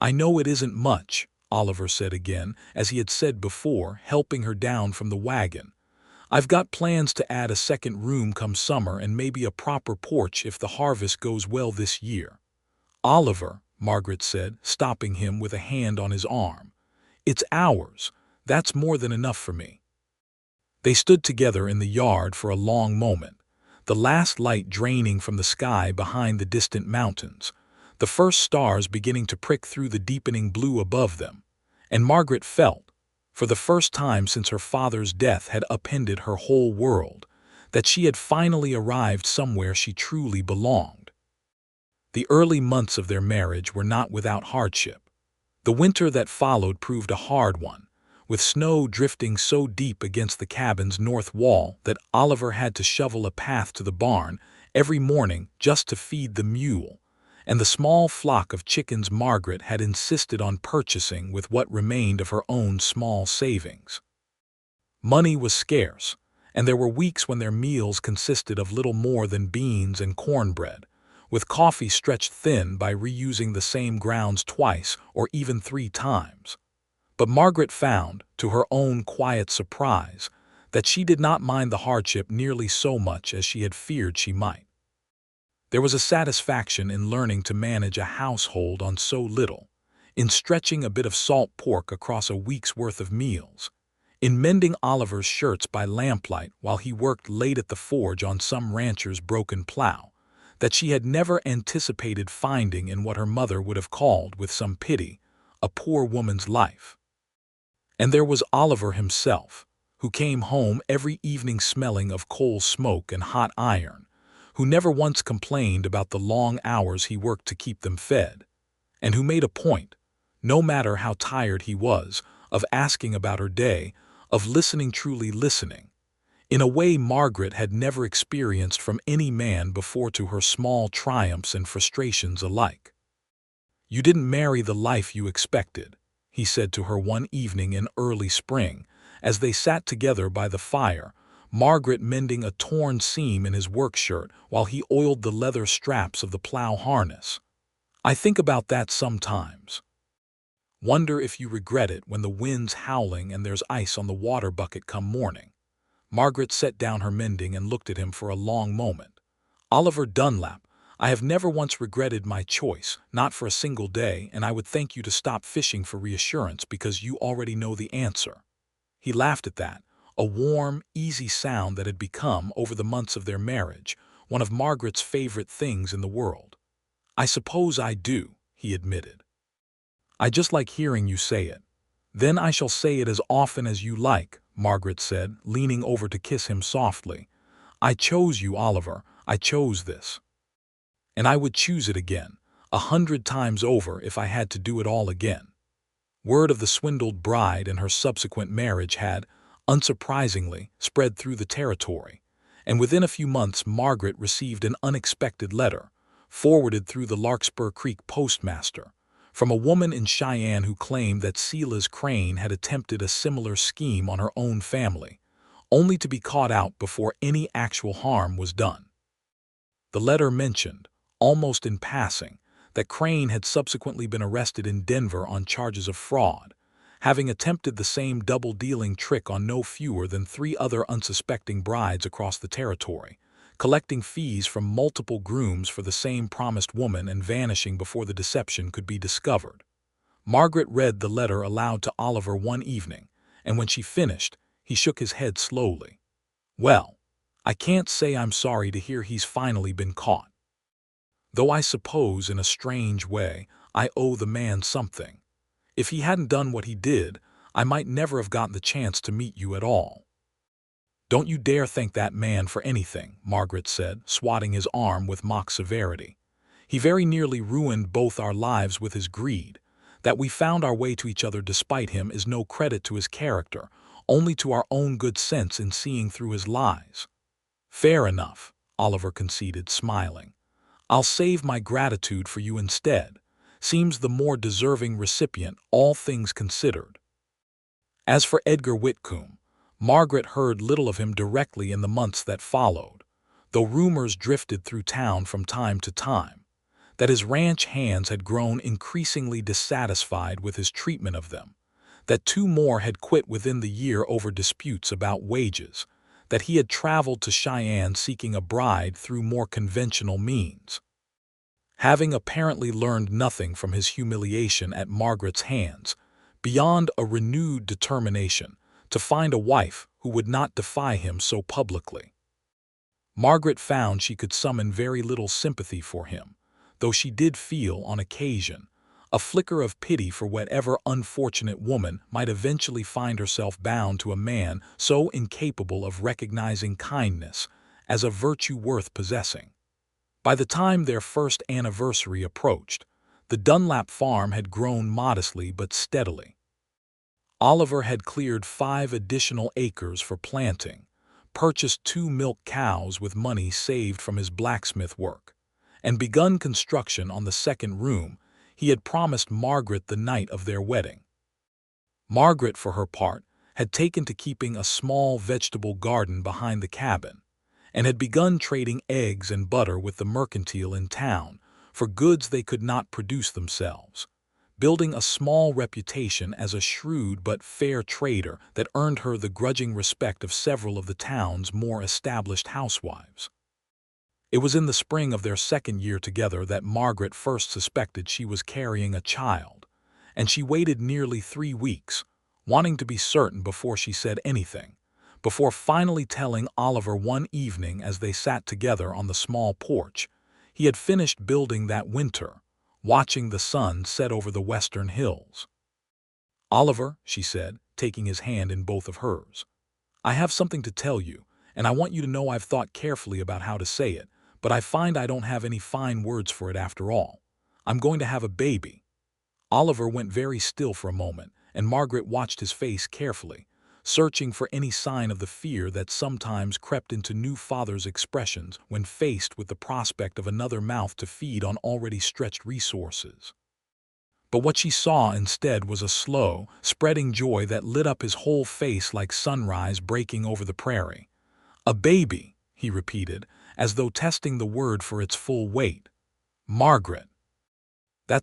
"I know it isn't much," Oliver said again, as he had said before, helping her down from the wagon. "I've got plans to add a second room come summer and maybe a proper porch if the harvest goes well this year." "Oliver," Margaret said, stopping him with a hand on his arm, "it's ours. That's more than enough for me." They stood together in the yard for a long moment, the last light draining from the sky behind the distant mountains, the first stars beginning to prick through the deepening blue above them, and Margaret felt, for the first time since her father's death had upended her whole world, that she had finally arrived somewhere she truly belonged. The early months of their marriage were not without hardship. The winter that followed proved a hard one, with snow drifting so deep against the cabin's north wall that Oliver had to shovel a path to the barn every morning just to feed the mule, and the small flock of chickens Margaret had insisted on purchasing with what remained of her own small savings. Money was scarce, and there were weeks when their meals consisted of little more than beans and cornbread, with coffee stretched thin by reusing the same grounds twice or even 3 times. But Margaret found, to her own quiet surprise, that she did not mind the hardship nearly so much as she had feared she might. There was a satisfaction in learning to manage a household on so little, in stretching a bit of salt pork across a week's worth of meals, in mending Oliver's shirts by lamplight while he worked late at the forge on some rancher's broken plow, that she had never anticipated finding in what her mother would have called, with some pity, a poor woman's life. And there was Oliver himself, who came home every evening smelling of coal smoke and hot iron, who never once complained about the long hours he worked to keep them fed, and who made a point, no matter how tired he was, of asking about her day, of listening, truly listening, in a way Margaret had never experienced from any man before, to her small triumphs and frustrations alike. "You didn't marry the life you expected," he said to her one evening in early spring, as they sat together by the fire, Margaret mending a torn seam in his work shirt while he oiled the leather straps of the plow harness. "I think about that sometimes. Wonder if you regret it when the wind's howling and there's ice on the water bucket come morning." Margaret set down her mending and looked at him for a long moment. "Oliver Dunlap, I have never once regretted my choice, not for a single day, and I would thank you to stop fishing for reassurance because you already know the answer." He laughed at that, a warm, easy sound that had become, over the months of their marriage, one of Margaret's favorite things in the world. "I suppose I do," he admitted. "I just like hearing you say it." "Then I shall say it as often as you like," Margaret said, leaning over to kiss him softly. "I chose you, Oliver. I chose this. And I would choose it again, 100 times over if I had to do it all again." Word of the swindled bride and her subsequent marriage had, unsurprisingly, spread through the territory, and within a few months Margaret received an unexpected letter, forwarded through the Larkspur Creek postmaster, from a woman in Cheyenne who claimed that Silas Crane had attempted a similar scheme on her own family, only to be caught out before any actual harm was done. The letter mentioned, almost in passing, that Crane had subsequently been arrested in Denver on charges of fraud, having attempted the same double-dealing trick on no fewer than 3 other unsuspecting brides across the territory, collecting fees from multiple grooms for the same promised woman and vanishing before the deception could be discovered. Margaret read the letter aloud to Oliver one evening, and when she finished, he shook his head slowly. "Well, I can't say I'm sorry to hear he's finally been caught. Though I suppose, in a strange way, I owe the man something. If he hadn't done what he did, I might never have gotten the chance to meet you at all." "Don't you dare thank that man for anything," Margaret said, swatting his arm with mock severity. "He very nearly ruined both our lives with his greed. That we found our way to each other despite him is no credit to his character, only to our own good sense in seeing through his lies." "Fair enough," Oliver conceded, smiling. "I'll save my gratitude for you instead. Seems the more deserving recipient, all things considered." As for Edgar Whitcomb, Margaret heard little of him directly in the months that followed, though rumors drifted through town from time to time that his ranch hands had grown increasingly dissatisfied with his treatment of them, that two more had quit within the year over disputes about wages, that he had traveled to Cheyenne seeking a bride through more conventional means. Having apparently learned nothing from his humiliation at Margaret's hands, beyond a renewed determination to find a wife who would not defy him so publicly, Margaret found she could summon very little sympathy for him, though she did feel, on occasion, a flicker of pity for whatever unfortunate woman might eventually find herself bound to a man so incapable of recognizing kindness as a virtue worth possessing. By the time their first anniversary approached, the Dunlap farm had grown modestly but steadily. Oliver had cleared 5 additional acres for planting, purchased 2 milk cows with money saved from his blacksmith work, and begun construction on the second room he had promised Margaret the night of their wedding. Margaret, for her part, had taken to keeping a small vegetable garden behind the cabin, and had begun trading eggs and butter with the mercantile in town for goods they could not produce themselves, building a small reputation as a shrewd but fair trader that earned her the grudging respect of several of the town's more established housewives. It was in the spring of their second year together that Margaret first suspected she was carrying a child, and she waited nearly 3 weeks, wanting to be certain before she said anything, before finally telling Oliver one evening as they sat together on the small porch he had finished building that winter, watching the sun set over the western hills. "Oliver," she said, taking his hand in both of hers, "I have something to tell you, and I want you to know I've thought carefully about how to say it, but I find I don't have any fine words for it after all. I'm going to have a baby." Oliver went very still for a moment, and Margaret watched his face carefully, searching for any sign of the fear that sometimes crept into new fathers' expressions when faced with the prospect of another mouth to feed on already stretched resources. But what she saw instead was a slow, spreading joy that lit up his whole face like sunrise breaking over the prairie. "A baby," he repeated, as though testing the word for its full weight. "Margaret."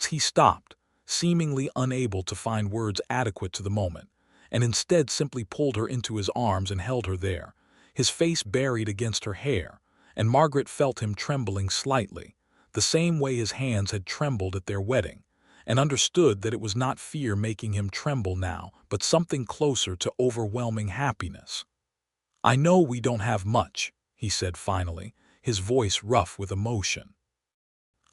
He stopped, seemingly unable to find words adequate to the moment, and instead simply pulled her into his arms and held her there, his face buried against her hair, and Margaret felt him trembling slightly, the same way his hands had trembled at their wedding, and understood that it was not fear making him tremble now, but something closer to overwhelming happiness. "I know we don't have much," he said finally, his voice rough with emotion.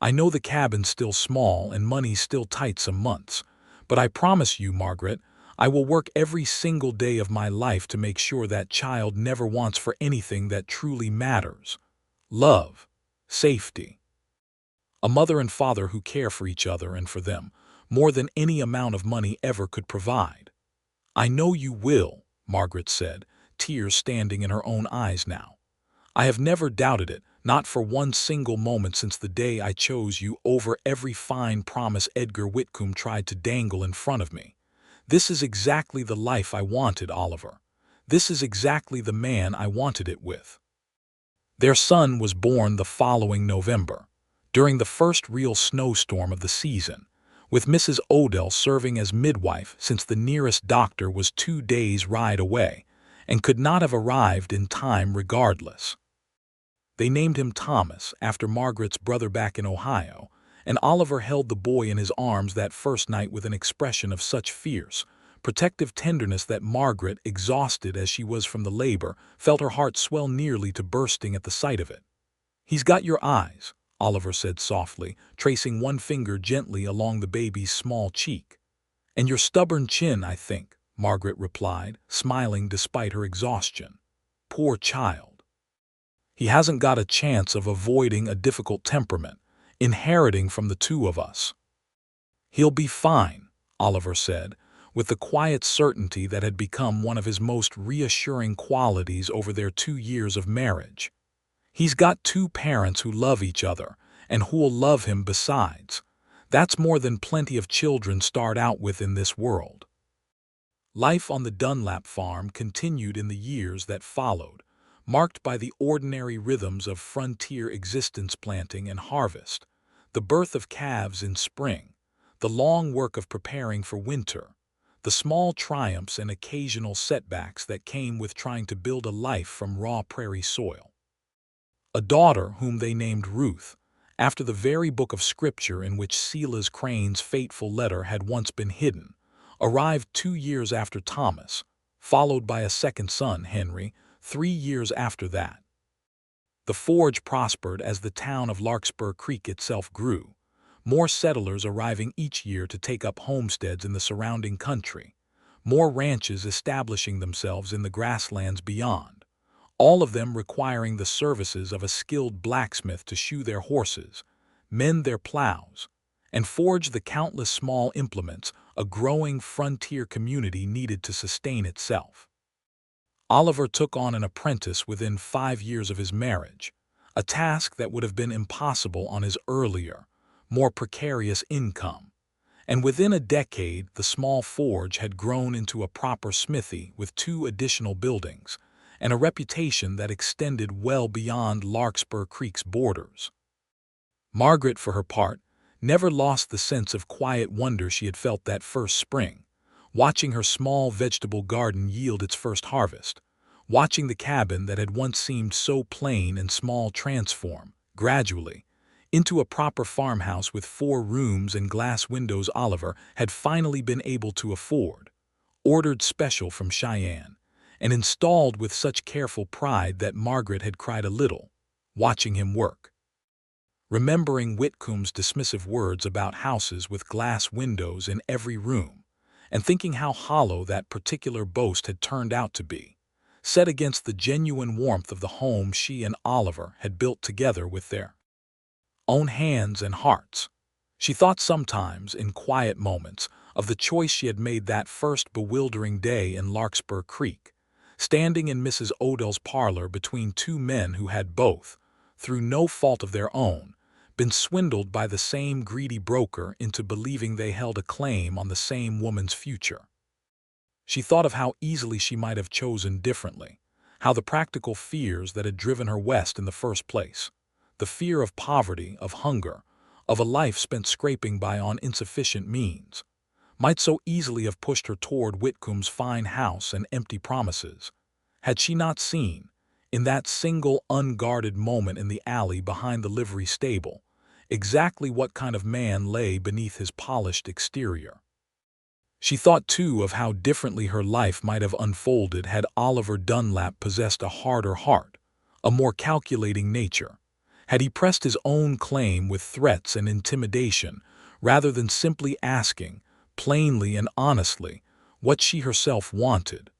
"I know the cabin's still small and money's still tight some months, but I promise you, Margaret, I will work every single day of my life to make sure that child never wants for anything that truly matters. Love, safety. A mother and father who care for each other and for them, more than any amount of money ever could provide." "I know you will," Margaret said, tears standing in her own eyes now. "I have never doubted it, not for one single moment since the day I chose you over every fine promise Edgar Whitcomb tried to dangle in front of me. This is exactly the life I wanted, Oliver. This is exactly the man I wanted it with." Their son was born the following November, during the first real snowstorm of the season, with Mrs. Odell serving as midwife since the nearest doctor was 2 days' ride away and could not have arrived in time regardless. They named him Thomas after Margaret's brother back in Ohio, and Oliver held the boy in his arms that first night with an expression of such fierce, protective tenderness that Margaret, exhausted as she was from the labor, felt her heart swell nearly to bursting at the sight of it. "He's got your eyes," Oliver said softly, tracing one finger gently along the baby's small cheek. "And your stubborn chin, I think," Margaret replied, smiling despite her exhaustion. "Poor child. He hasn't got a chance of avoiding a difficult temperament, inheriting from the two of us." "He'll be fine," Oliver said, with the quiet certainty that had become one of his most reassuring qualities over their 2 years of marriage. "He's got two parents who love each other, and who'll love him besides. That's more than plenty of children start out with in this world." Life on the Dunlap farm continued in the years that followed, marked by the ordinary rhythms of frontier existence, planting and harvest, the birth of calves in spring, the long work of preparing for winter, the small triumphs and occasional setbacks that came with trying to build a life from raw prairie soil. A daughter whom they named Ruth, after the very book of Scripture in which Silas Crane's fateful letter had once been hidden, arrived 2 years after Thomas, followed by a second son, Henry, 3 years after that. The forge prospered as the town of Larkspur Creek itself grew, more settlers arriving each year to take up homesteads in the surrounding country, more ranches establishing themselves in the grasslands beyond, all of them requiring the services of a skilled blacksmith to shoe their horses, mend their plows, and forge the countless small implements a growing frontier community needed to sustain itself. Oliver took on an apprentice within 5 years of his marriage, a task that would have been impossible on his earlier, more precarious income, and within a decade the small forge had grown into a proper smithy with 2 additional buildings, and a reputation that extended well beyond Larkspur Creek's borders. Margaret, for her part, never lost the sense of quiet wonder she had felt that first spring, watching her small vegetable garden yield its first harvest, watching the cabin that had once seemed so plain and small transform, gradually, into a proper farmhouse with 4 rooms and glass windows Oliver had finally been able to afford, ordered special from Cheyenne, and installed with such careful pride that Margaret had cried a little, watching him work. Remembering Whitcomb's dismissive words about houses with glass windows in every room, and thinking how hollow that particular boast had turned out to be, set against the genuine warmth of the home she and Oliver had built together with their own hands and hearts, she thought sometimes, in quiet moments, of the choice she had made that first bewildering day in Larkspur Creek, standing in Mrs. Odell's parlor between 2 men who had both, through no fault of their own, been swindled by the same greedy broker into believing they held a claim on the same woman's future. She thought of how easily she might have chosen differently, how the practical fears that had driven her west in the first place, the fear of poverty, of hunger, of a life spent scraping by on insufficient means, might so easily have pushed her toward Whitcomb's fine house and empty promises, had she not seen, in that single unguarded moment in the alley behind the livery stable, exactly what kind of man lay beneath his polished exterior. She thought, too, of how differently her life might have unfolded had Oliver Dunlap possessed a harder heart, a more calculating nature, had he pressed his own claim with threats and intimidation rather than simply asking, plainly and honestly, what she herself wanted.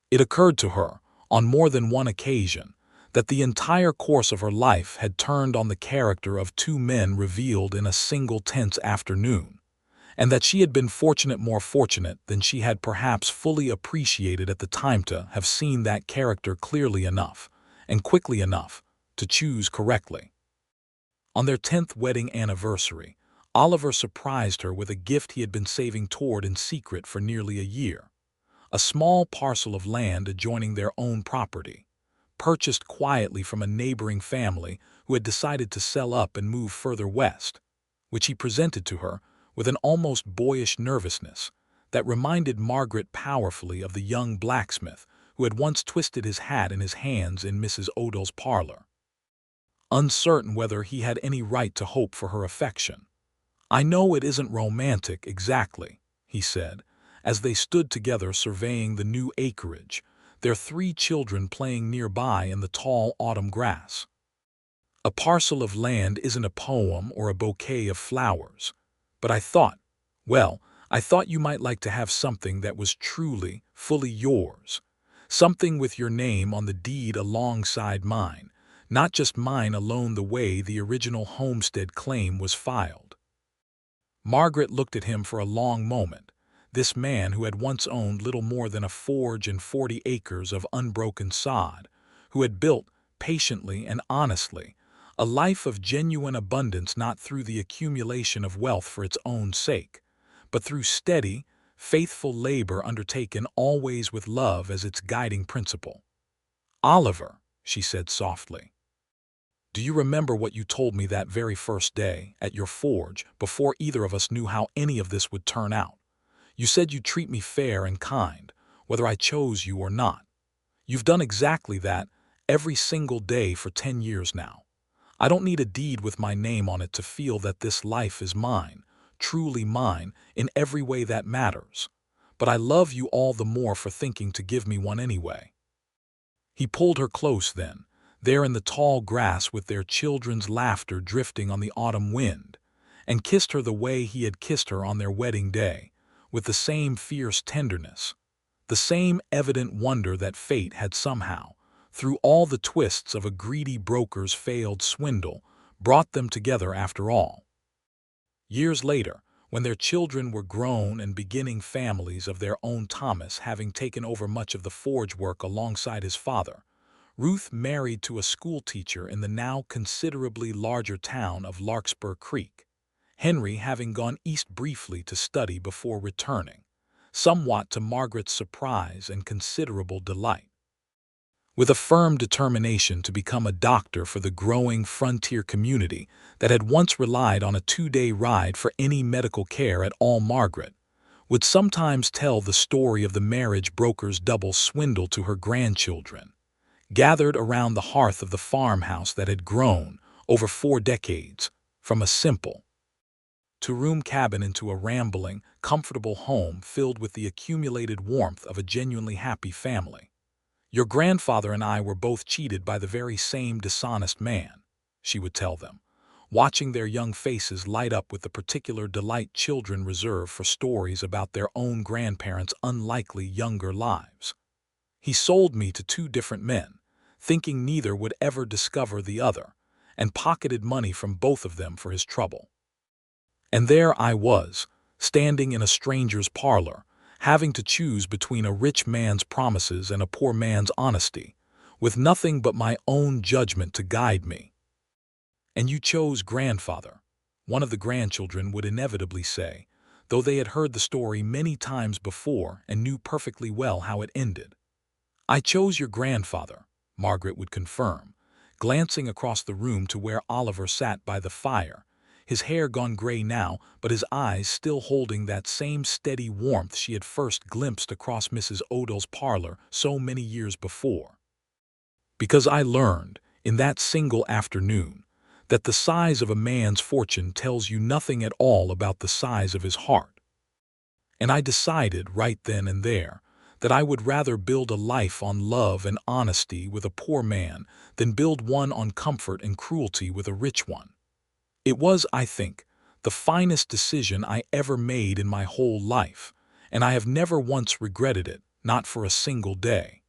It occurred to her, on more than one occasion, that the entire course of her life had turned on the character of 2 men revealed in a single tense afternoon, and that she had been more fortunate than she had perhaps fully appreciated at the time to have seen that character clearly enough, and quickly enough, to choose correctly. On their 10th wedding anniversary, Oliver surprised her with a gift he had been saving toward in secret for nearly a year, a small parcel of land adjoining their own property, purchased quietly from a neighboring family who had decided to sell up and move further west, which he presented to her with an almost boyish nervousness that reminded Margaret powerfully of the young blacksmith who had once twisted his hat in his hands in Mrs. Odell's parlor. uncertain whether he had any right to hope for her affection. "I know it isn't romantic exactly," he said, as they stood together surveying the new acreage, their 3 children playing nearby in the tall autumn grass. "A parcel of land isn't a poem or a bouquet of flowers. But I thought, well, I thought you might like to have something that was truly, fully yours. Something with your name on the deed alongside mine, not just mine alone the way the original homestead claim was filed." Margaret looked at him for a long moment, this man who had once owned little more than a forge and 40 acres of unbroken sod, who had built, patiently and honestly, a life of genuine abundance not through the accumulation of wealth for its own sake, but through steady, faithful labor undertaken always with love as its guiding principle. "Oliver," she said softly, "do you remember what you told me that very first day, at your forge, before either of us knew how any of this would turn out? You said you'd treat me fair and kind, whether I chose you or not. You've done exactly that every single day for 10 years now. I don't need a deed with my name on it to feel that this life is mine, truly mine, in every way that matters. But I love you all the more for thinking to give me one anyway." He pulled her close then, there in the tall grass with their children's laughter drifting on the autumn wind, and kissed her the way he had kissed her on their wedding day, with the same fierce tenderness, the same evident wonder that fate had somehow, through all the twists of a greedy broker's failed swindle, brought them together after all. Years later, when their children were grown and beginning families of their own, Thomas having taken over much of the forge work alongside his father, Ruth married to a schoolteacher in the now considerably larger town of Larkspur Creek, Henry having gone east briefly to study before returning, somewhat to Margaret's surprise and considerable delight. With a firm determination to become a doctor for the growing frontier community that had once relied on a 2-day ride for any medical care at all, Margaret would sometimes tell the story of the marriage broker's double swindle to her grandchildren, gathered around the hearth of the farmhouse that had grown, over 4 decades, from a simple two-room cabin into a rambling, comfortable home filled with the accumulated warmth of a genuinely happy family. "Your grandfather and I were both cheated by the very same dishonest man," she would tell them, watching their young faces light up with the particular delight children reserve for stories about their own grandparents' unlikely younger lives. "He sold me to 2 different men, thinking neither would ever discover the other, and pocketed money from both of them for his trouble. And there I was, standing in a stranger's parlor, having to choose between a rich man's promises and a poor man's honesty, with nothing but my own judgment to guide me." "And you chose grandfather," one of the grandchildren would inevitably say, though they had heard the story many times before and knew perfectly well how it ended. "I chose your grandfather," Margaret would confirm, glancing across the room to where Oliver sat by the fire, his hair gone gray now, but his eyes still holding that same steady warmth she had first glimpsed across Mrs. Odell's parlor so many years before. "Because I learned, in that single afternoon, that the size of a man's fortune tells you nothing at all about the size of his heart. And I decided right then and there that I would rather build a life on love and honesty with a poor man than build one on comfort and cruelty with a rich one. It was, I think, the finest decision I ever made in my whole life, and I have never once regretted it, not for a single day."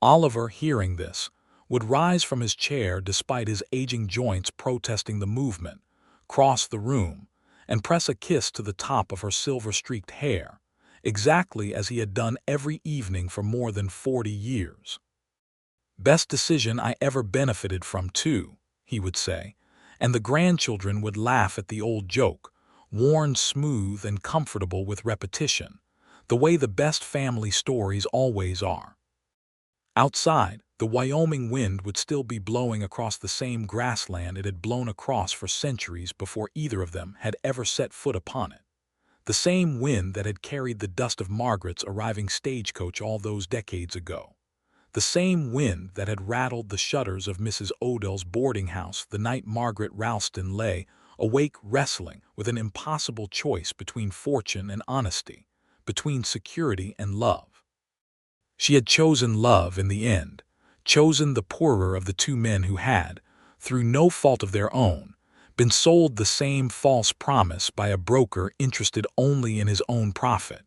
Oliver, hearing this, would rise from his chair despite his aging joints protesting the movement, cross the room, and press a kiss to the top of her silver-streaked hair, exactly as he had done every evening for more than 40 years. "Best decision I ever benefited from, too," he would say, and the grandchildren would laugh at the old joke, worn smooth and comfortable with repetition, the way the best family stories always are. Outside, the Wyoming wind would still be blowing across the same grassland it had blown across for centuries before either of them had ever set foot upon it. The same wind that had carried the dust of Margaret's arriving stagecoach all those decades ago. The same wind that had rattled the shutters of Mrs. Odell's boarding house the night Margaret Ralston lay awake wrestling with an impossible choice between fortune and honesty, between security and love. She had chosen love in the end, chosen the poorer of the two men who had, through no fault of their own, been sold the same false promise by a broker interested only in his own profit.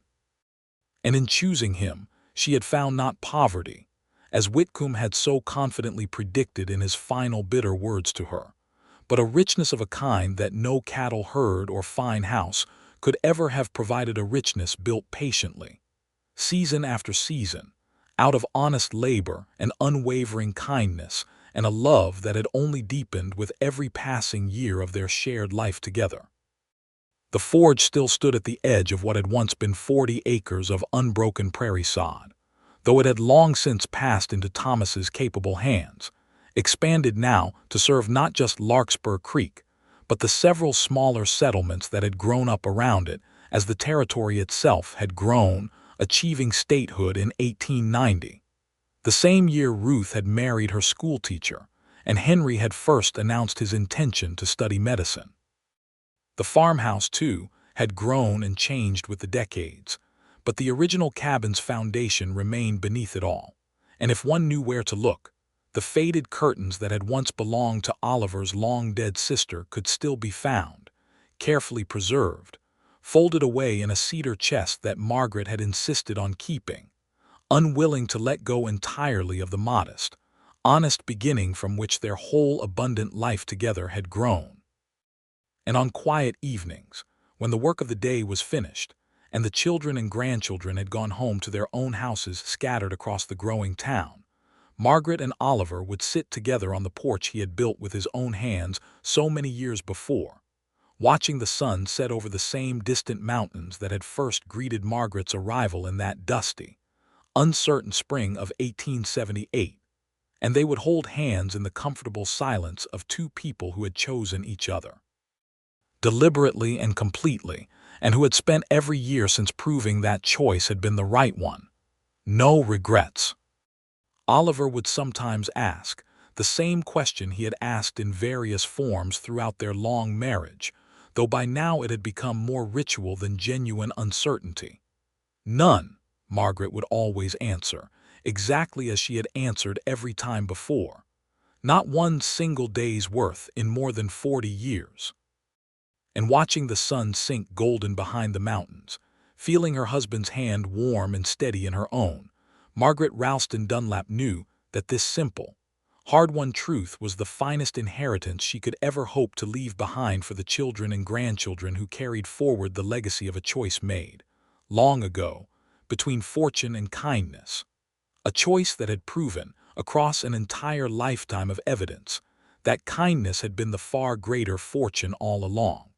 And in choosing him, she had found not poverty, as Whitcomb had so confidently predicted in his final bitter words to her, but a richness of a kind that no cattle herd or fine house could ever have provided, a richness built patiently, season after season, out of honest labor and unwavering kindness, and a love that had only deepened with every passing year of their shared life together. The forge still stood at the edge of what had once been 40 acres of unbroken prairie sod, though it had long since passed into Thomas's capable hands, expanded now to serve not just Larkspur Creek, but the several smaller settlements that had grown up around it as the territory itself had grown, achieving statehood in 1890. The same year Ruth had married her schoolteacher, and Henry had first announced his intention to study medicine. The farmhouse, too, had grown and changed with the decades, but the original cabin's foundation remained beneath it all, and if one knew where to look, the faded curtains that had once belonged to Oliver's long-dead sister could still be found, carefully preserved, folded away in a cedar chest that Margaret had insisted on keeping, unwilling to let go entirely of the modest, honest beginning from which their whole abundant life together had grown. And on quiet evenings, when the work of the day was finished, and the children and grandchildren had gone home to their own houses scattered across the growing town, Margaret and Oliver would sit together on the porch he had built with his own hands so many years before, watching the sun set over the same distant mountains that had first greeted Margaret's arrival in that dusty, uncertain spring of 1878, and they would hold hands in the comfortable silence of two people who had chosen each other deliberately and completely, and who had spent every year since proving that choice had been the right one. No regrets. Oliver would sometimes ask the same question he had asked in various forms throughout their long marriage, though by now it had become more ritual than genuine uncertainty. None, Margaret would always answer, exactly as she had answered every time before. Not one single day's worth in more than 40 years. And watching the sun sink golden behind the mountains, feeling her husband's hand warm and steady in her own, Margaret Ralston Dunlap knew that this simple, hard-won truth was the finest inheritance she could ever hope to leave behind for the children and grandchildren who carried forward the legacy of a choice made, long ago, between fortune and kindness. A choice that had proven, across an entire lifetime of evidence, that kindness had been the far greater fortune all along.